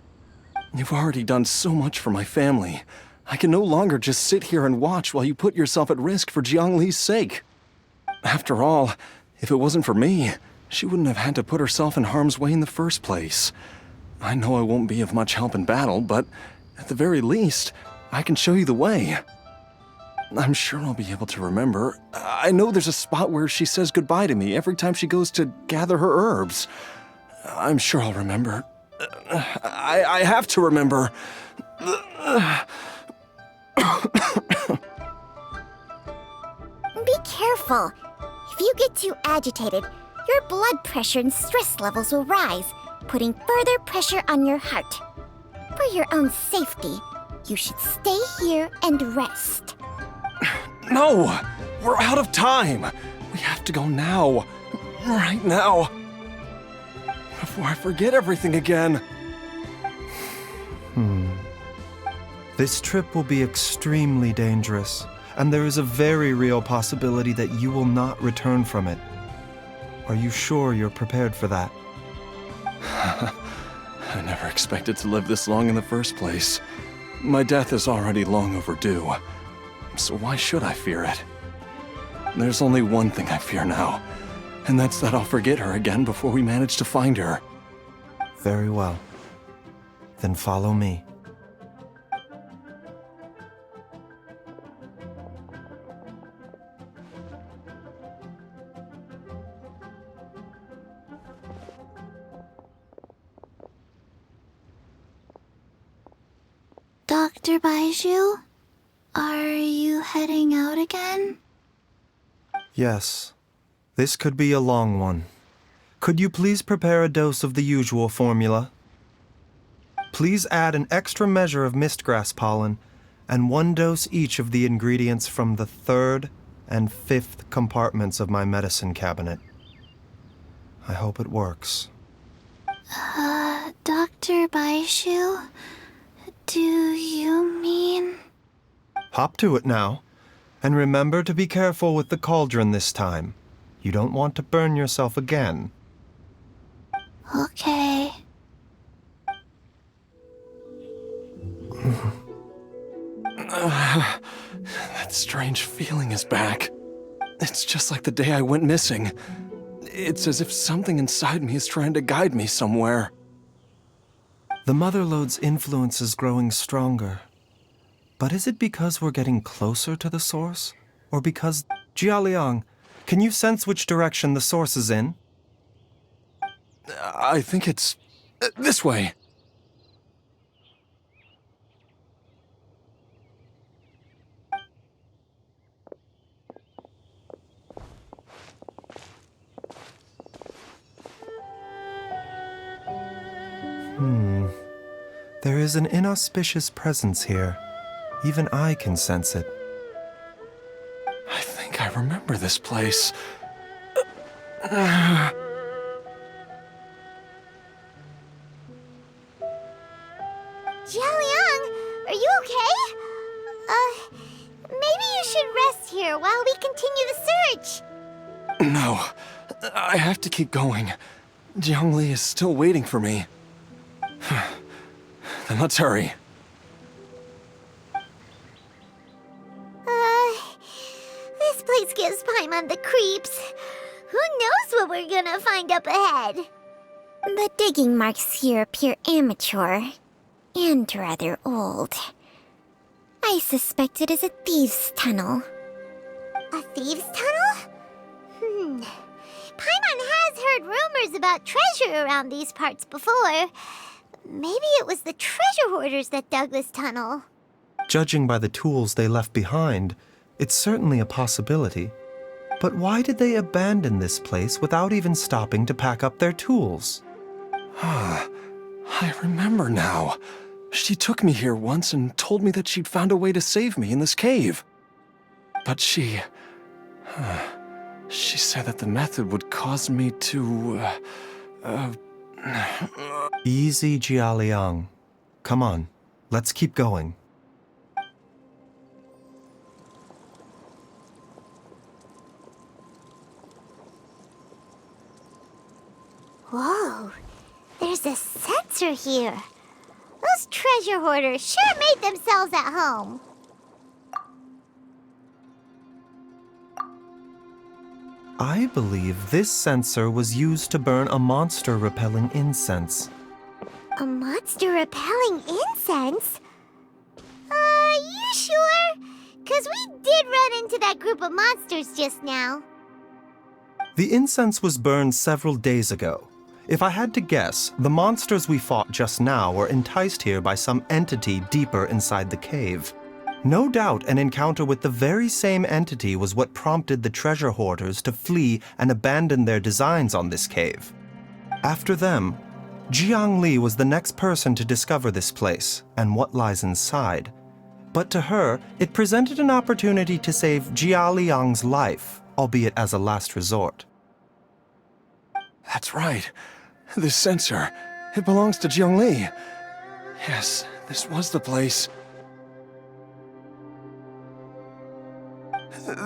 You've already done so much for my family. I can no longer just sit here and watch while you put yourself at risk for Jiang Li's sake. After all, if it wasn't for me, she wouldn't have had to put herself in harm's way in the first place. I know I won't be of much help in battle, but at the very least, I can show you the way. I'm sure I'll be able to remember. I know there's a spot where she says goodbye to me every time she goes to gather her herbs. I'm sure I'll remember. I have to remember. Be careful. If you get too agitated, your blood pressure and stress levels will rise, putting further pressure on your heart. For your own safety, you should stay here and rest. No! We're out of time! We have to go now. Right now. Before I forget everything again. This trip will be extremely dangerous, and there is a very real possibility that you will not return from it. Are you sure you're prepared for that? I never expected to live this long in the first place. My death is already long overdue. So why should I fear it? There's only one thing I fear now, and that's that I'll forget her again before we manage to find her. Very well. Then follow me. Dr. Baiju, are you heading out again? Yes. This could be a long one. Could you please prepare a dose of the usual formula? Please add an extra measure of mistgrass pollen and 1 dose each of the ingredients from the 3rd and 5th compartments of my medicine cabinet. I hope it works. Dr. Baiju, do you mean... Hop to it now. And remember to be careful with the cauldron this time. You don't want to burn yourself again. Okay. That strange feeling is back. It's just like the day I went missing. It's as if something inside me is trying to guide me somewhere. The Motherlode's influence is growing stronger. But is it because we're getting closer to the source? Or because... Jialiang, can you sense which direction the source is in? I think it's... this way. There is an inauspicious presence here. Even I can sense it. I think I remember this place. Jialiang, are you okay? Maybe you should rest here while we continue the search. No, I have to keep going. Jiangli is still waiting for me. Then let's hurry. This place gives Paimon the creeps. Who knows what we're gonna find up ahead? The digging marks here appear amateur and rather old. I suspect it is a thieves' tunnel. A thieves' tunnel? Paimon has heard rumors about treasure around these parts before. Maybe it was the treasure hoarders that dug this tunnel. Judging by the tools they left behind, it's certainly a possibility. But why did they abandon this place without even stopping to pack up their tools? I remember now. She took me here once and told me that she'd found a way to save me in this cave. But she said that the method would cause me to, Easy, Jialiang. Come on, let's keep going. Whoa, there's a sensor here. Those treasure hoarders sure made themselves at home. I believe this sensor was used to burn a monster-repelling incense. A monster repelling incense? You sure? 'Cause we did run into that group of monsters just now. The incense was burned several days ago. If I had to guess, the monsters we fought just now were enticed here by some entity deeper inside the cave. No doubt an encounter with the very same entity was what prompted the treasure hoarders to flee and abandon their designs on this cave. After them, Jiangli was the next person to discover this place and what lies inside. But to her, it presented an opportunity to save Jialiang's life, albeit as a last resort. That's right. This sensor, it belongs to Jiangli. Yes, this was the place.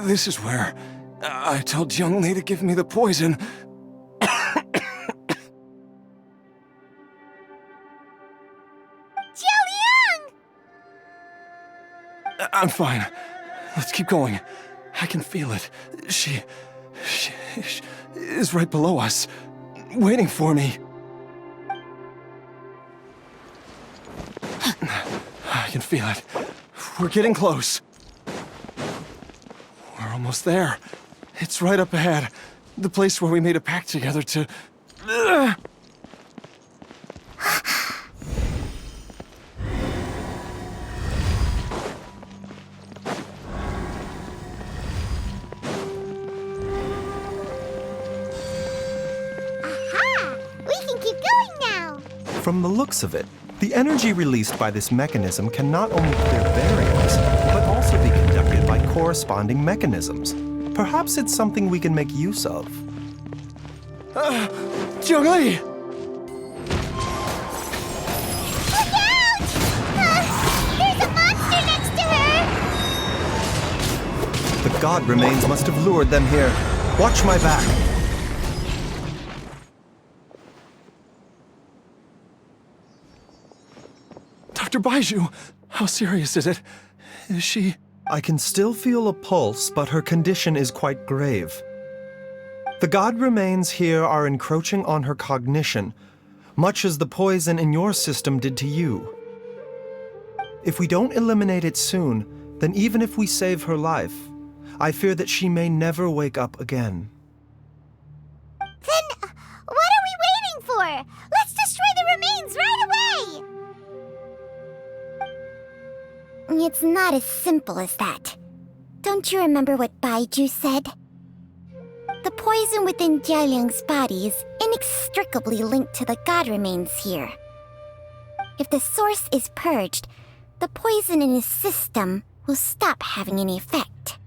This is where I told Jiangli to give me the poison. Jialiang! I'm fine. Let's keep going. I can feel it. She is right below us, waiting for me. I can feel it. We're getting close. We're almost there. It's right up ahead. The place where we made a pact together to... From the looks of it, the energy released by this mechanism can not only clear barriers, but also be conducted by corresponding mechanisms. Perhaps it's something we can make use of. Jiangli! Look out! There's a monster next to her! The god remains must have lured them here. Watch my back. Dr. Baizhu, how serious is it? Is she... I can still feel a pulse, but her condition is quite grave. The god remains here are encroaching on her cognition, much as the poison in your system did to you. If we don't eliminate it soon, then even if we save her life, I fear that she may never wake up again. Then, what are we waiting for? Let's destroy the remains right away! It's not as simple as that. Don't you remember what Baizhu said? The poison within Jialiang's body is inextricably linked to the god remains here. If the source is purged, the poison in his system will stop having any effect.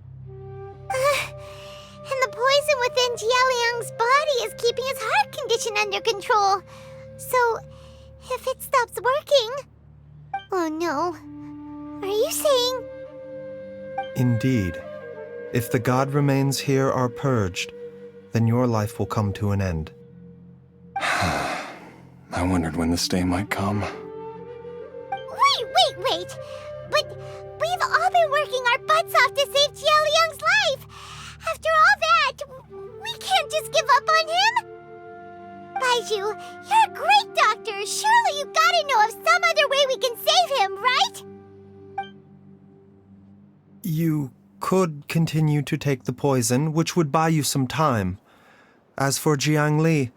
And the poison within Jialiang's body is keeping his heart condition under control. So, if it stops working... Oh no. Are you saying... Indeed. If the god remains here are purged, then your life will come to an end. I wondered when this day might come. Wait! But we've all been working our butts off to save Jialiang's life! After all that, we can't just give up on him! Baizhu, you're a great doctor! Surely you gotta know of some other way we can save him, right? You could continue to take the poison, which would buy you some time. As for Jiangli,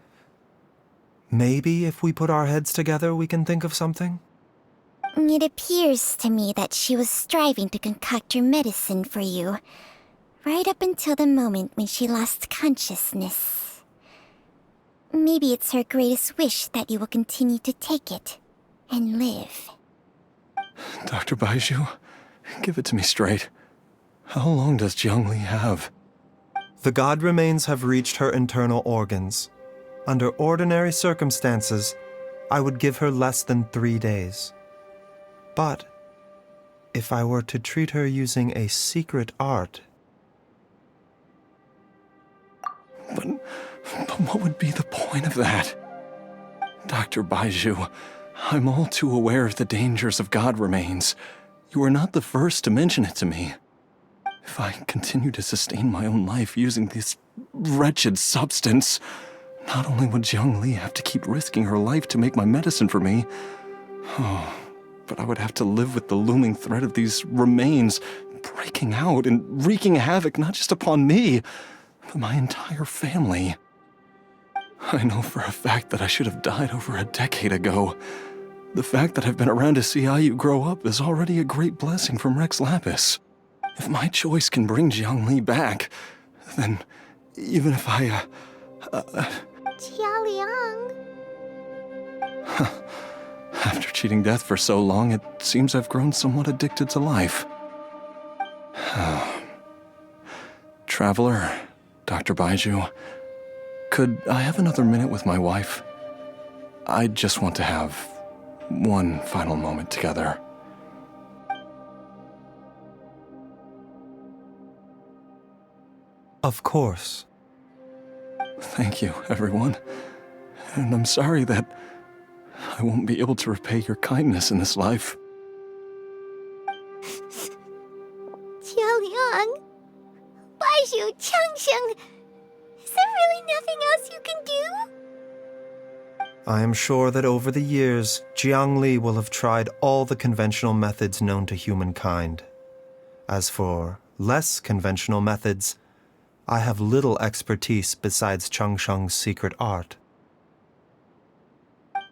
maybe if we put our heads together, we can think of something? It appears to me that she was striving to concoct your medicine for you, right up until the moment when she lost consciousness. Maybe it's her greatest wish that you will continue to take it and live. Dr. Baizhu, give it to me straight. How long does Jiangli have? The god remains have reached her internal organs. Under ordinary circumstances, I would give her less than 3 days. But if I were to treat her using a secret art... But what would be the point of that? Dr. Baizhu, I'm all too aware of the dangers of god remains. You are not the first to mention it to me. If I continue to sustain my own life using this wretched substance, not only would Jiangli have to keep risking her life to make my medicine for me, but I would have to live with the looming threat of these remains breaking out and wreaking havoc not just upon me, but my entire family. I know for a fact that I should have died over a decade ago. The fact that I've been around to see how you grow up is already a great blessing from Rex Lapis. If my choice can bring Jiangli back, then even if I, Jialiang... After cheating death for so long, it seems I've grown somewhat addicted to life. Traveler, Dr. Baizhu, could I have another minute with my wife? I just want to have one final moment together. Of course. Thank you, everyone. And I'm sorry that I won't be able to repay your kindness in this life. Jialiang... Baizhu, Changsheng... Is there really nothing else you can do? I am sure that over the years, Jiangli will have tried all the conventional methods known to humankind. As for less conventional methods, I have little expertise besides Changsheng's secret art.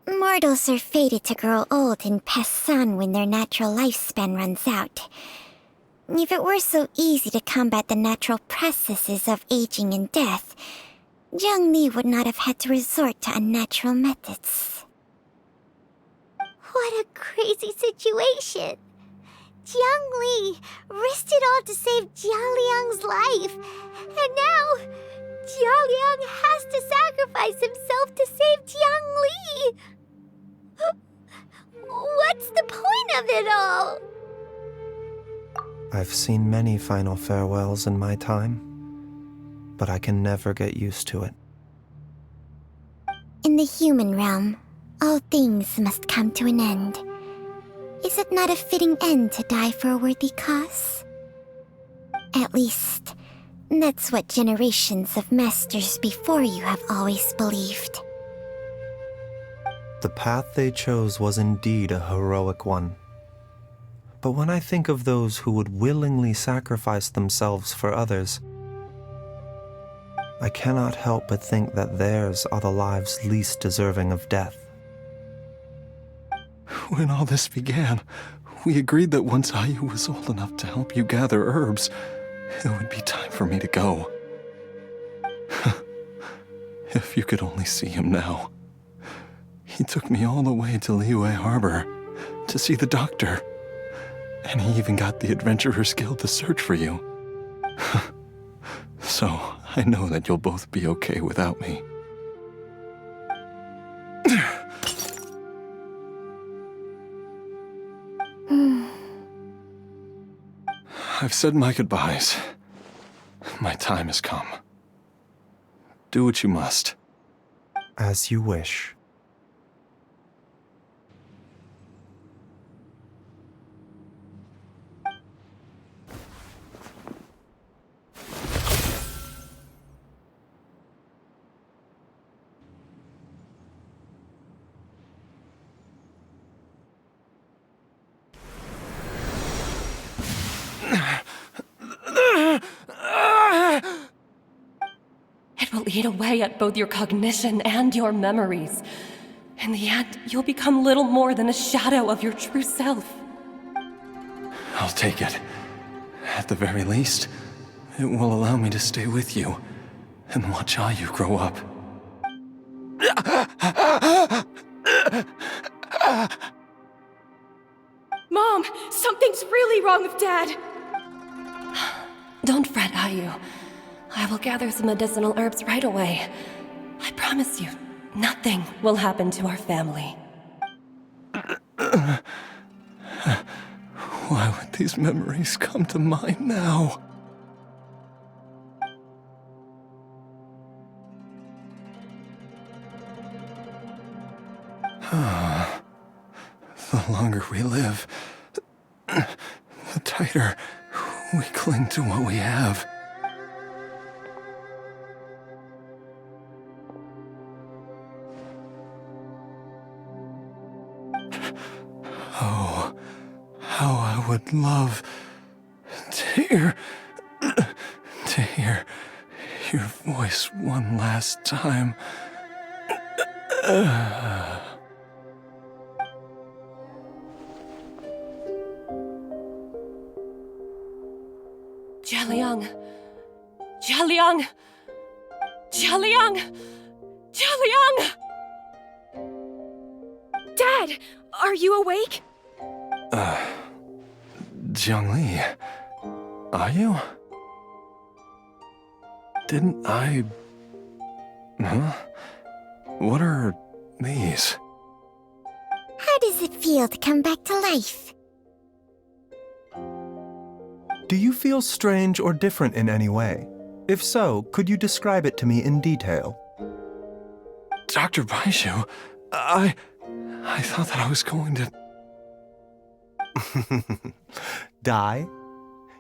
Mortals are fated to grow old and pass on when their natural lifespan runs out. If it were so easy to combat the natural processes of aging and death, Jiangli would not have had to resort to unnatural methods. What a crazy situation. Jiang Li risked it all to save Jialiang's life. And now, Jialiang has to sacrifice himself to save Jiang Li. What's the point of it all? I've seen many final farewells in my time, but I can never get used to it. In the human realm, all things must come to an end. Is it not a fitting end to die for a worthy cause? At least, that's what generations of masters before you have always believed. The path they chose was indeed a heroic one. But when I think of those who would willingly sacrifice themselves for others, I cannot help but think that theirs are the lives least deserving of death. When all this began, we agreed that once Ayu was old enough to help you gather herbs, it would be time for me to go. If you could only see him now. He took me all the way to Liyue Harbor to see the doctor. And he even got the Adventurers Guild to search for you. So, I know that you'll both be okay without me. I've said my goodbyes. My time has come. Do what you must. As you wish. It will eat away at both your cognition and your memories. In the end, you'll become little more than a shadow of your true self. I'll take it. At the very least, it will allow me to stay with you and watch Ayu grow up. Mom, something's really wrong with Dad. Don't fret, Ayu. I will gather some medicinal herbs right away. I promise you, nothing will happen to our family. Why would these memories come to mind now? The longer we live, the tighter we cling to what we have. Oh, how I would love to hear your voice one last time. Jialiang! Jialiang! Jialiang! Jialiang! Dad, are you awake? Jiang Li, are you? Didn't I... Huh? What are these? How does it feel to come back to life? Do you feel strange or different in any way? If so, could you describe it to me in detail? Dr. Baizhu, I thought that I was going to... Die?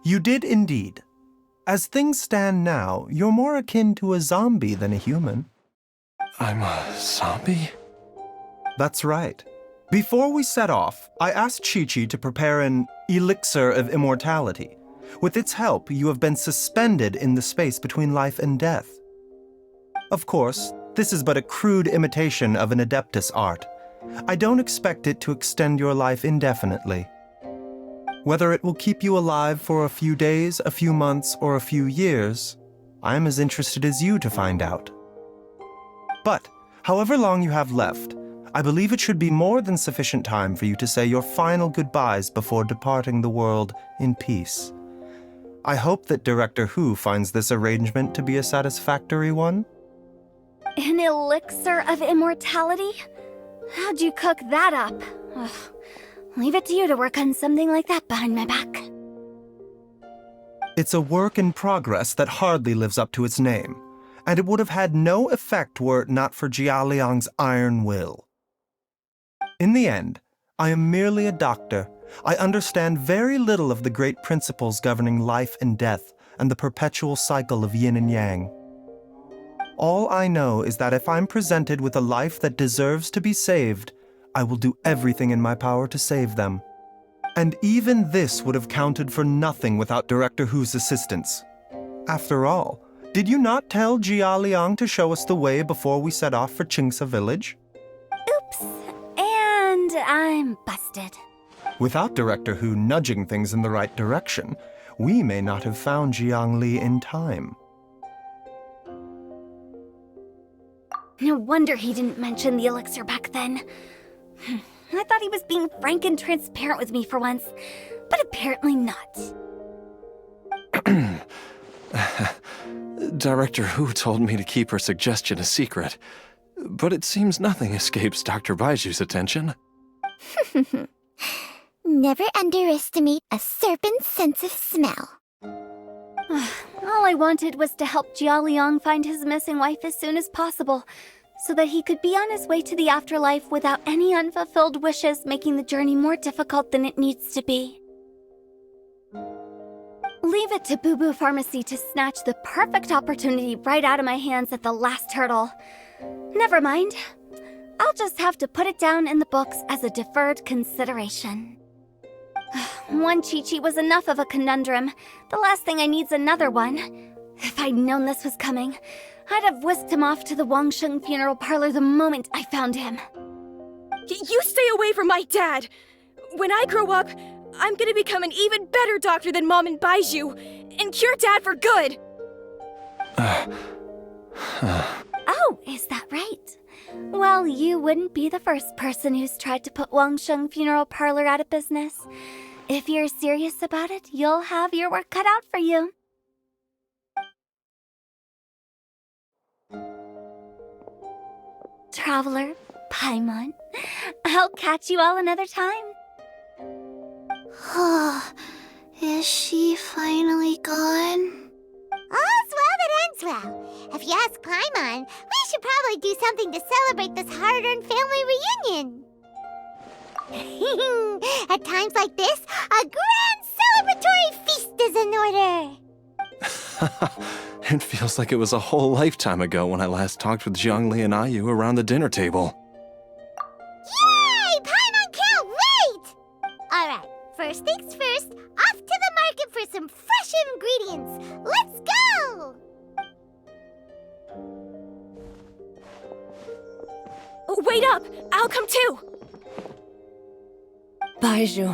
You did indeed. As things stand now, you're more akin to a zombie than a human. I'm a zombie? That's right. Before we set off, I asked Chi-Chi to prepare an elixir of immortality. With its help, you have been suspended in the space between life and death. Of course, this is but a crude imitation of an Adeptus art. I don't expect it to extend your life indefinitely. Whether it will keep you alive for a few days, a few months, or a few years, I'm as interested as you to find out. But, however long you have left, I believe it should be more than sufficient time for you to say your final goodbyes before departing the world in peace. I hope that Director Hu finds this arrangement to be a satisfactory one. An elixir of immortality? How'd you cook that up? Ugh. Leave it to you to work on something like that behind my back. It's a work in progress that hardly lives up to its name, and it would have had no effect were it not for Jialiang's iron will. In the end, I am merely a doctor. I understand very little of the great principles governing life and death and the perpetual cycle of yin and yang. All I know is that if I'm presented with a life that deserves to be saved, I will do everything in my power to save them. And even this would have counted for nothing without Director Hu's assistance. After all, did you not tell Jia Liang to show us the way before we set off for Qingce village? Oops. And I'm busted. Without Director Hu nudging things in the right direction, we may not have found Jiangli in time. No wonder he didn't mention the elixir back then. I thought he was being frank and transparent with me for once, but apparently not. Director Hu told me to keep her suggestion a secret, but it seems nothing escapes Dr. Baiju's attention. Never underestimate a serpent's sense of smell. All I wanted was to help Jia Liang find his missing wife as soon as possible, so that he could be on his way to the afterlife without any unfulfilled wishes making the journey more difficult than it needs to be. Leave it to Boo Boo Pharmacy to snatch the perfect opportunity right out of my hands at the last hurdle. Never mind. I'll just have to put it down in the books as a deferred consideration. One Chi-Chi was enough of a conundrum. The last thing I need's another one. If I'd known this was coming, I'd have whisked him off to the Wangsheng funeral parlor the moment I found him. You stay away from my dad! When I grow up, I'm gonna become an even better doctor than Mom and Baiju, and cure Dad for good! Oh, is that right? Well, you wouldn't be the first person who's tried to put Wangsheng funeral parlor out of business. If you're serious about it, you'll have your work cut out for you. Traveler, Paimon, I'll catch you all another time. Is she finally gone? All's well that ends well. If you ask Paimon, we should probably do something to celebrate this hard-earned family reunion. At times like this, a grand celebratory feast is in order. It feels like it was a whole lifetime ago when I last talked with Zhongli and Ayu around the dinner table. Yay! Paimon can't wait! Alright, first things first, off to the market for some fresh ingredients. Let's go! Wait up! I'll come too! Baiju,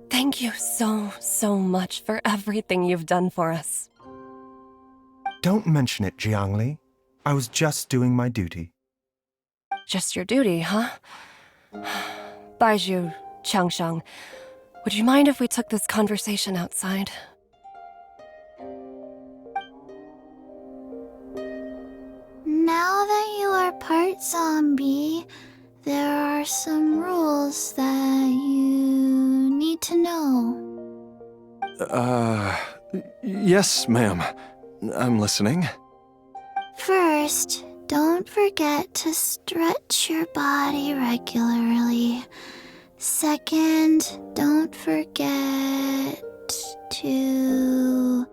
thank you so much for everything you've done for us. Don't mention it, Jiangli. I was just doing my duty. Just your duty, huh? Baiju, Changsheng, would you mind if we took this conversation outside? Now that you are part zombie, there are some rules that you need to know. Yes, ma'am. I'm listening. First, don't forget to stretch your body regularly. Second, don't forget to...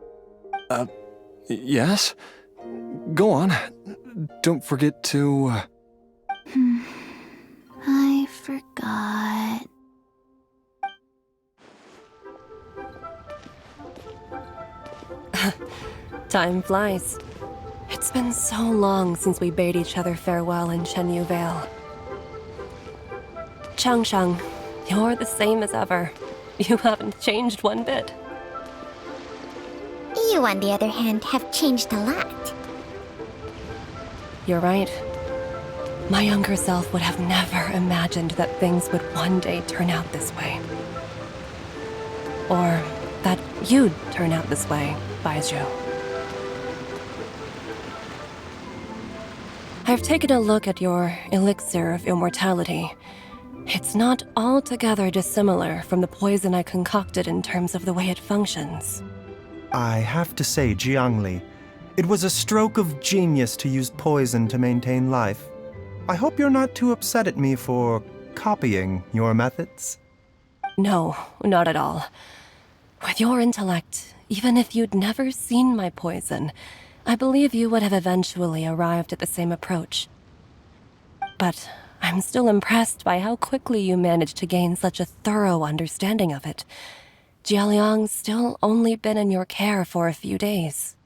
Yes? Go on. Don't forget to... I forgot. Time flies. It's been so long since we bade each other farewell in Chenyu Vale. Changsheng, you're the same as ever. You haven't changed one bit. You, on the other hand, have changed a lot. You're right. My younger self would have never imagined that things would one day turn out this way. Or that you'd turn out this way, Baizhu. I've taken a look at your elixir of immortality. It's not altogether dissimilar from the poison I concocted in terms of the way it functions. I have to say, Jiangli, it was a stroke of genius to use poison to maintain life. I hope you're not too upset at me for copying your methods. No, not at all. With your intellect, even if you'd never seen my poison, I believe you would have eventually arrived at the same approach. But I'm still impressed by how quickly you managed to gain such a thorough understanding of it. Jialiang's still only been in your care for a few days.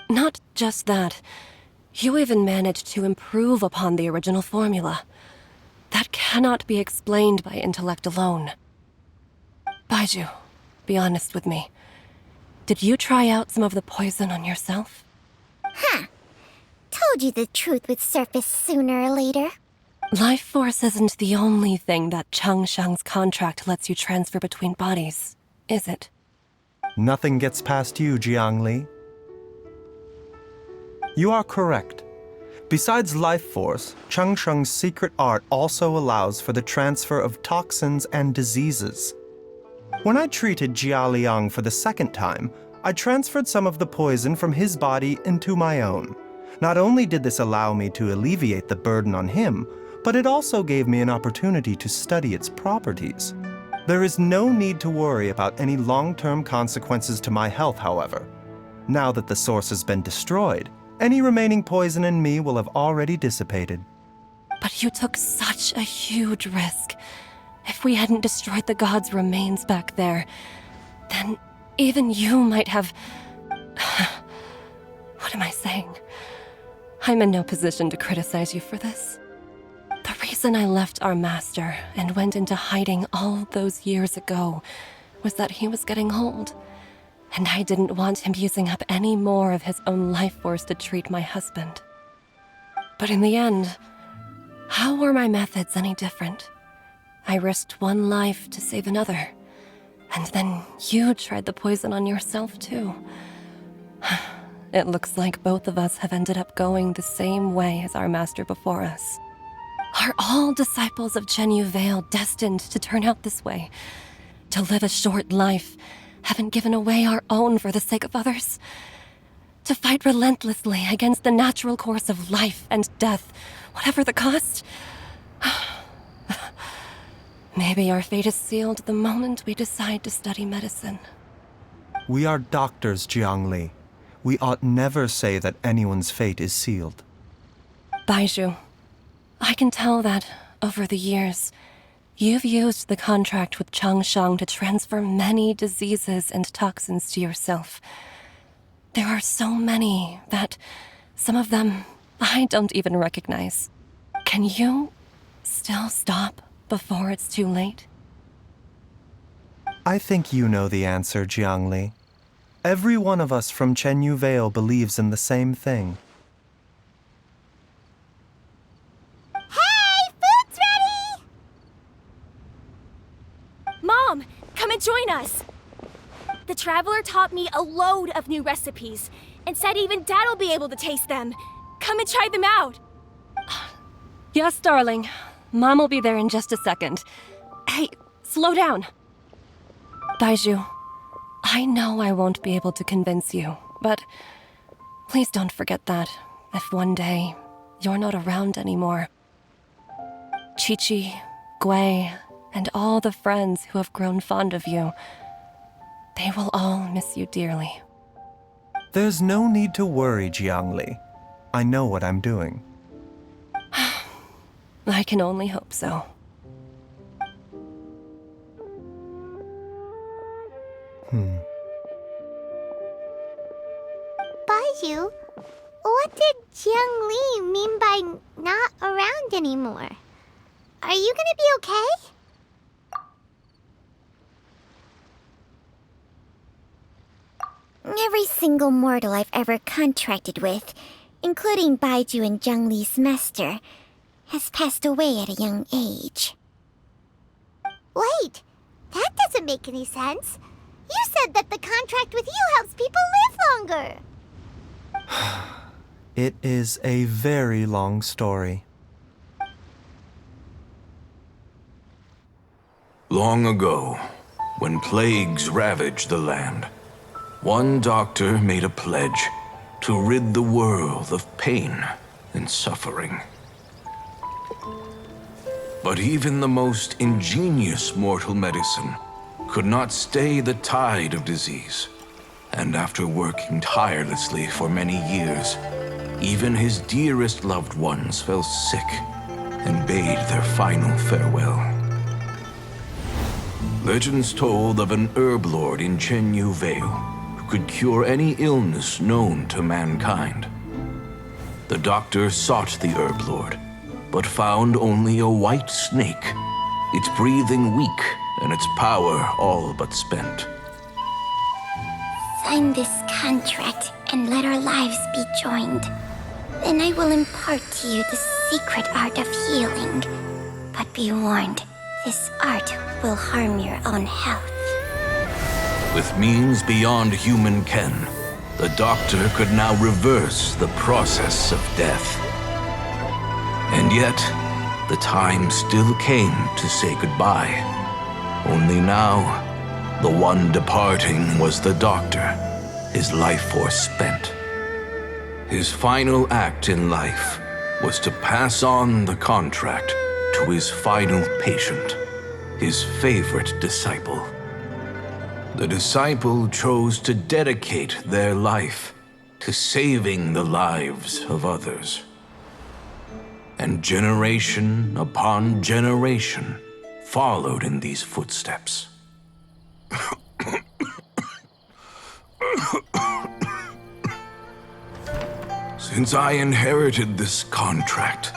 Not just that, you even managed to improve upon the original formula. That cannot be explained by intellect alone. Baizhu, be honest with me. Did you try out some of the poison on yourself? Huh. Told you the truth would surface sooner or later. Life force isn't the only thing that Changsheng's contract lets you transfer between bodies, is it? Nothing gets past you, Jiangli. You are correct. Besides life force, Changsheng's secret art also allows for the transfer of toxins and diseases. When I treated Jia Liang for the second time, I transferred some of the poison from his body into my own. Not only did this allow me to alleviate the burden on him, but it also gave me an opportunity to study its properties. There is no need to worry about any long-term consequences to my health, however. Now that the source has been destroyed, any remaining poison in me will have already dissipated. But you took such a huge risk. If we hadn't destroyed the god's remains back there, then even you might have... What am I saying? I'm in no position to criticize you for this. The reason I left our master and went into hiding all those years ago was that he was getting old, and I didn't want him using up any more of his own life force to treat my husband. But in the end, how were my methods any different? I risked one life to save another, and then you tried the poison on yourself too. It looks like both of us have ended up going the same way as our master before us. Are all disciples of Chenyu Vale destined to turn out this way? To live a short life, having given away our own for the sake of others? To fight relentlessly against the natural course of life and death, whatever the cost? Maybe our fate is sealed the moment we decide to study medicine. We are doctors, Jiangli. We ought never say that anyone's fate is sealed. Baizhu, I can tell that, over the years, you've used the contract with Changsheng to transfer many diseases and toxins to yourself. There are so many that, some of them, I don't even recognize. Can you still stop before it's too late? I think you know the answer, Jiangli. Every one of us from Chenyu Vale believes in the same thing. Hey, food's ready! Mom, come and join us. The Traveler taught me a load of new recipes and said even Dad'll be able to taste them. Come and try them out. Yes, darling. Mom will be there in just a second. Hey, slow down. Baizhu, I know I won't be able to convince you, but please don't forget that if one day you're not around anymore, Chi-Chi, Gui, and all the friends who have grown fond of you, they will all miss you dearly. There's no need to worry, Jiangli. I know what I'm doing. I can only hope so. Baizhu, what did Jiang Li mean by not around anymore? Are you gonna be okay? Every single mortal I've ever contracted with, including Baizhu and Zheng Li's master, has passed away at a young age. Wait, that doesn't make any sense. You said that the contract with you helps people live longer. It is a very long story. Long ago, when plagues ravaged the land, one doctor made a pledge to rid the world of pain and suffering. But even the most ingenious mortal medicine could not stay the tide of disease. And after working tirelessly for many years, even his dearest loved ones fell sick and bade their final farewell. Legends told of an herb lord in Chenyu Vale who could cure any illness known to mankind. The doctor sought the herb lord, but found only a white snake, its breathing weak and its power all but spent. Sign this contract and let our lives be joined. Then I will impart to you the secret art of healing. But be warned, this art will harm your own health. With means beyond human ken, the doctor could now reverse the process of death. And yet, the time still came to say goodbye. Only now, the one departing was the doctor, his life force spent. His final act in life was to pass on the contract to his final patient, his favorite disciple. The disciple chose to dedicate their life to saving the lives of others. And generation upon generation followed in these footsteps. Since I inherited this contract,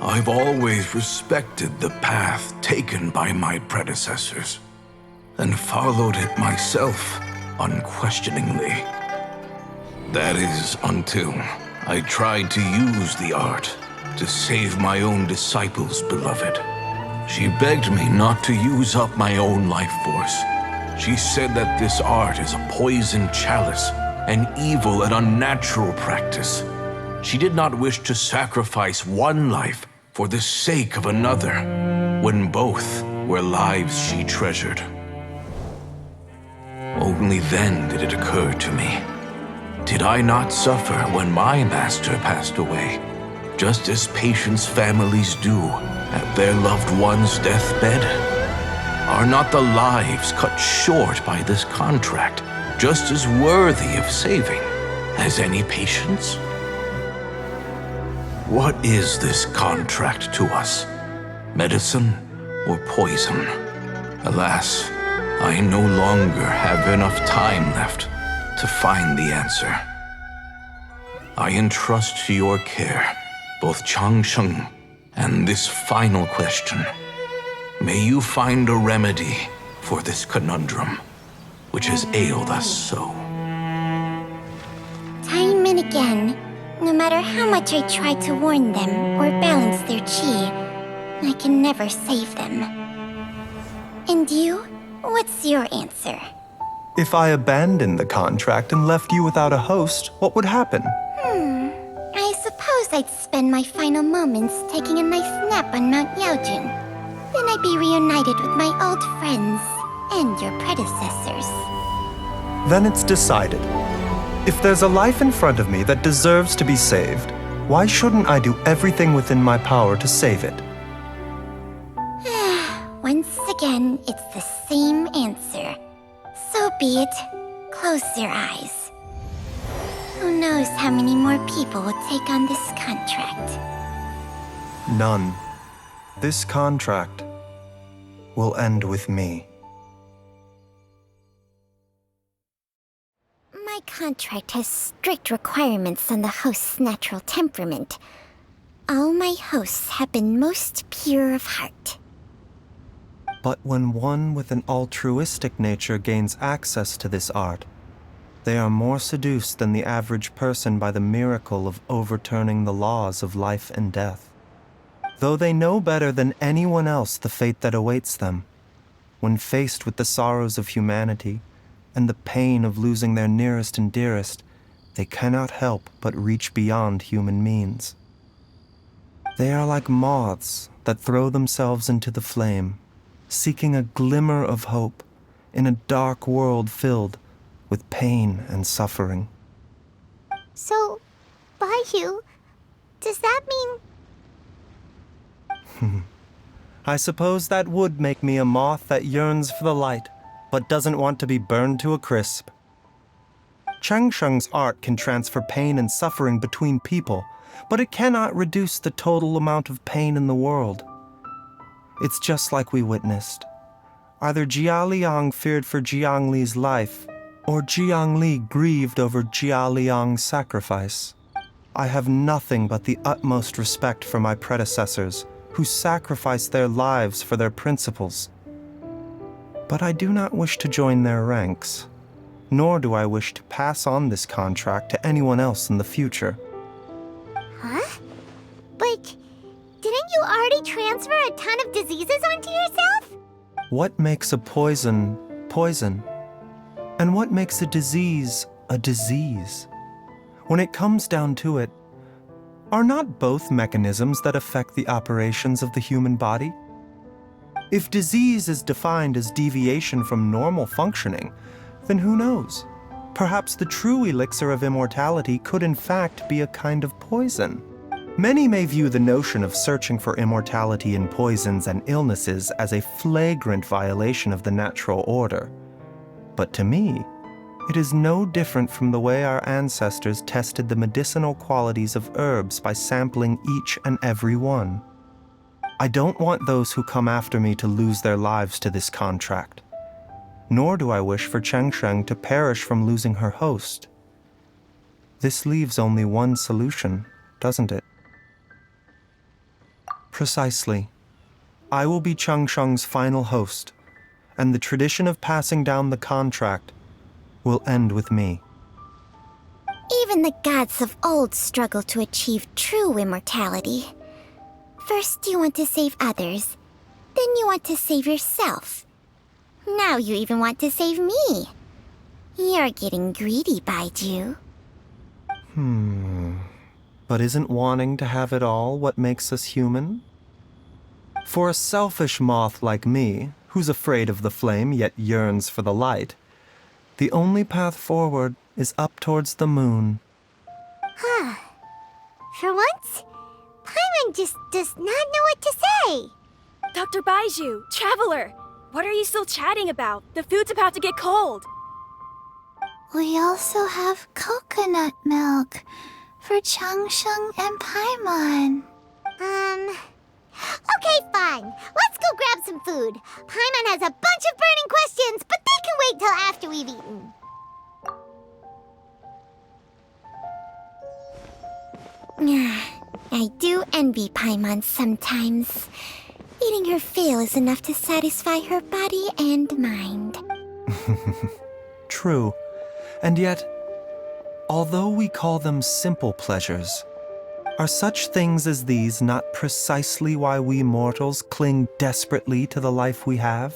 I've always respected the path taken by my predecessors and followed it myself unquestioningly. That is until I tried to use the art to save my own disciple's beloved. She begged me not to use up my own life force. She said that this art is a poisoned chalice, an evil and unnatural practice. She did not wish to sacrifice one life for the sake of another, when both were lives she treasured. Only then did it occur to me, did I not suffer when my master passed away, just as patients' families do at their loved one's deathbed? Are not the lives cut short by this contract just as worthy of saving as any patients? What is this contract to us? Medicine or poison? Alas, I no longer have enough time left to find the answer. I entrust to your care both Changsheng and this final question. May you find a remedy for this conundrum, which has ailed us so. Time and again, no matter how much I try to warn them or balance their chi, I can never save them. And you? What's your answer? If I abandoned the contract and left you without a host, what would happen? I suppose I'd spend my final moments taking a nice nap on Mount Yaojin. Then I'd be reunited with my old friends and your predecessors. Then it's decided. If there's a life in front of me that deserves to be saved, why shouldn't I do everything within my power to save it? Once again, it's the same answer. So be it. Close your eyes. Who knows how many more people will take on this contract? None. This contract will end with me. My contract has strict requirements on the host's natural temperament. All my hosts have been most pure of heart. But when one with an altruistic nature gains access to this art, they are more seduced than the average person by the miracle of overturning the laws of life and death. though they know better than anyone else the fate that awaits them. When faced with the sorrows of humanity and the pain of losing their nearest and dearest, they cannot help but reach beyond human means. They are like moths that throw themselves into the flame, seeking a glimmer of hope in a dark world filled with pain and suffering. So, Baju, does that mean... I suppose that would make me a moth that yearns for the light, but doesn't want to be burned to a crisp. Changsheng's art can transfer pain and suffering between people, but it cannot reduce the total amount of pain in the world. It's just like we witnessed. Either Jia Liang feared for Jiang Li's life, or Jiang Li grieved over Jia Liang's sacrifice. I have nothing but the utmost respect for my predecessors, who sacrificed their lives for their principles. But I do not wish to join their ranks, nor do I wish to pass on this contract to anyone else in the future. Huh? But didn't you already transfer a ton of diseases onto yourself? What makes a poison poison? And what makes a disease a disease? When it comes down to it, are not both mechanisms that affect the operations of the human body? If disease is defined as deviation from normal functioning, then who knows? Perhaps the true elixir of immortality could in fact be a kind of poison. Many may view the notion of searching for immortality in poisons and illnesses as a flagrant violation of the natural order. But to me, it is no different from the way our ancestors tested the medicinal qualities of herbs by sampling each and every one. I don't want those who come after me to lose their lives to this contract. Nor do I wish for Changsheng to perish from losing her host. This leaves only one solution, doesn't it? Precisely. I will be Changsheng's final host, and the tradition of passing down the contract will end with me. Even the gods of old struggle to achieve true immortality. First you want to save others, then you want to save yourself. Now you even want to save me. You're getting greedy, Baiju. But isn't wanting to have it all what makes us human? For a selfish moth like me, who's afraid of the flame yet yearns for the light, the only path forward is up towards the moon. For once, Paimon just does not know what to say. Dr. Baiju, Traveler, what are you still chatting about? The food's about to get cold. We also have coconut milk for Changsheng and Paimon. Okay, fine. Let's go grab some food. Paimon has a bunch of burning questions, but they can wait till after we've eaten. I do envy Paimon sometimes. Eating her fill is enough to satisfy her body and mind. True. And yet, although we call them simple pleasures, are such things as these not precisely why we mortals cling desperately to the life we have?